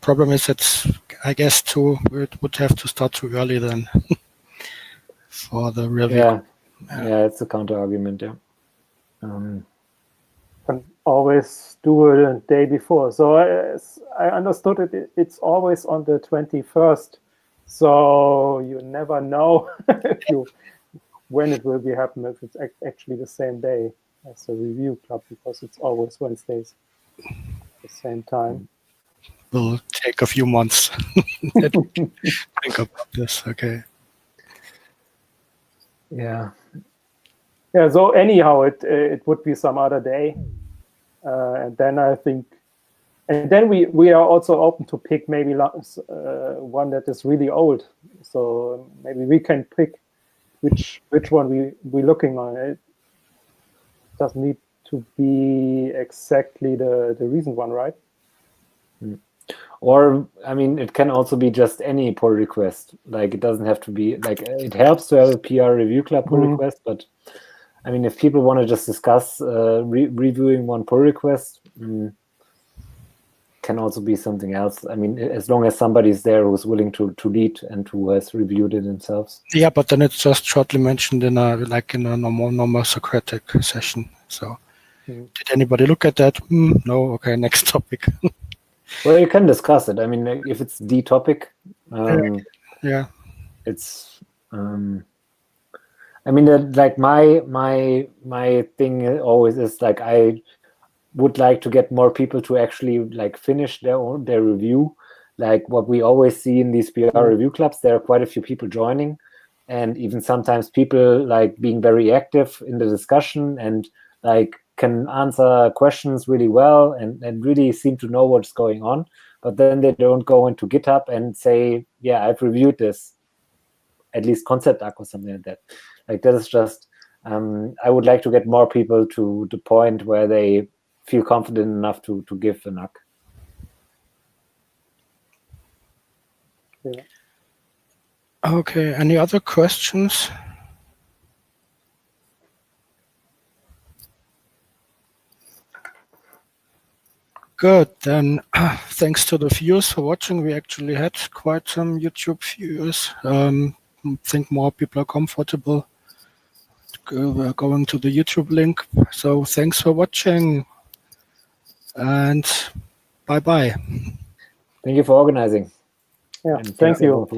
Problem is that I guess it would have to start too early then for the review.
Yeah,
it's a counter argument.
Can always do it a day before. So I understood it. It's always on the 21st. So you never know when it will be happen, if it's actually the same day as the review club, because it's always Wednesdays at the same time.
Will take a few months to think about this. Okay.
Yeah.
So anyhow, it would be some other day, and then I think, and then we are also open to pick maybe one that is really old. So maybe we can pick which one we're looking on. It doesn't need to be exactly the recent one, right?
Or, I mean, it can also be just any pull request. Like, it doesn't have to be, like, it helps to have a PR review club pull request, but, I mean, if people want to just discuss reviewing one pull request, can also be something else. I mean, as long as somebody's there who's willing to lead and who has reviewed it themselves.
Yeah, but then it's just shortly mentioned in a normal Socratic session. So, did anybody look at that? No. Okay, next topic.
Well, you can discuss it. I mean, if it's the topic, it's. I mean, like my thing always is like I would like to get more people to actually like finish their review. Like what we always see in these PR review clubs, there are quite a few people joining, and even sometimes people like being very active in the discussion and like can answer questions really well and really seem to know what's going on, but then they don't go into GitHub and say, yeah, I've reviewed this, at least concept arc or something like that. Like that is just, I would like to get more people to the point where they feel confident enough to give an arc.
Yeah.
Okay, any other questions? Good, then thanks to the viewers for watching. We actually had quite some YouTube viewers. I think more people are comfortable going to the YouTube link. So thanks for watching and bye-bye.
Thank you for organizing.
Yeah,
And
thank you.
Thank you.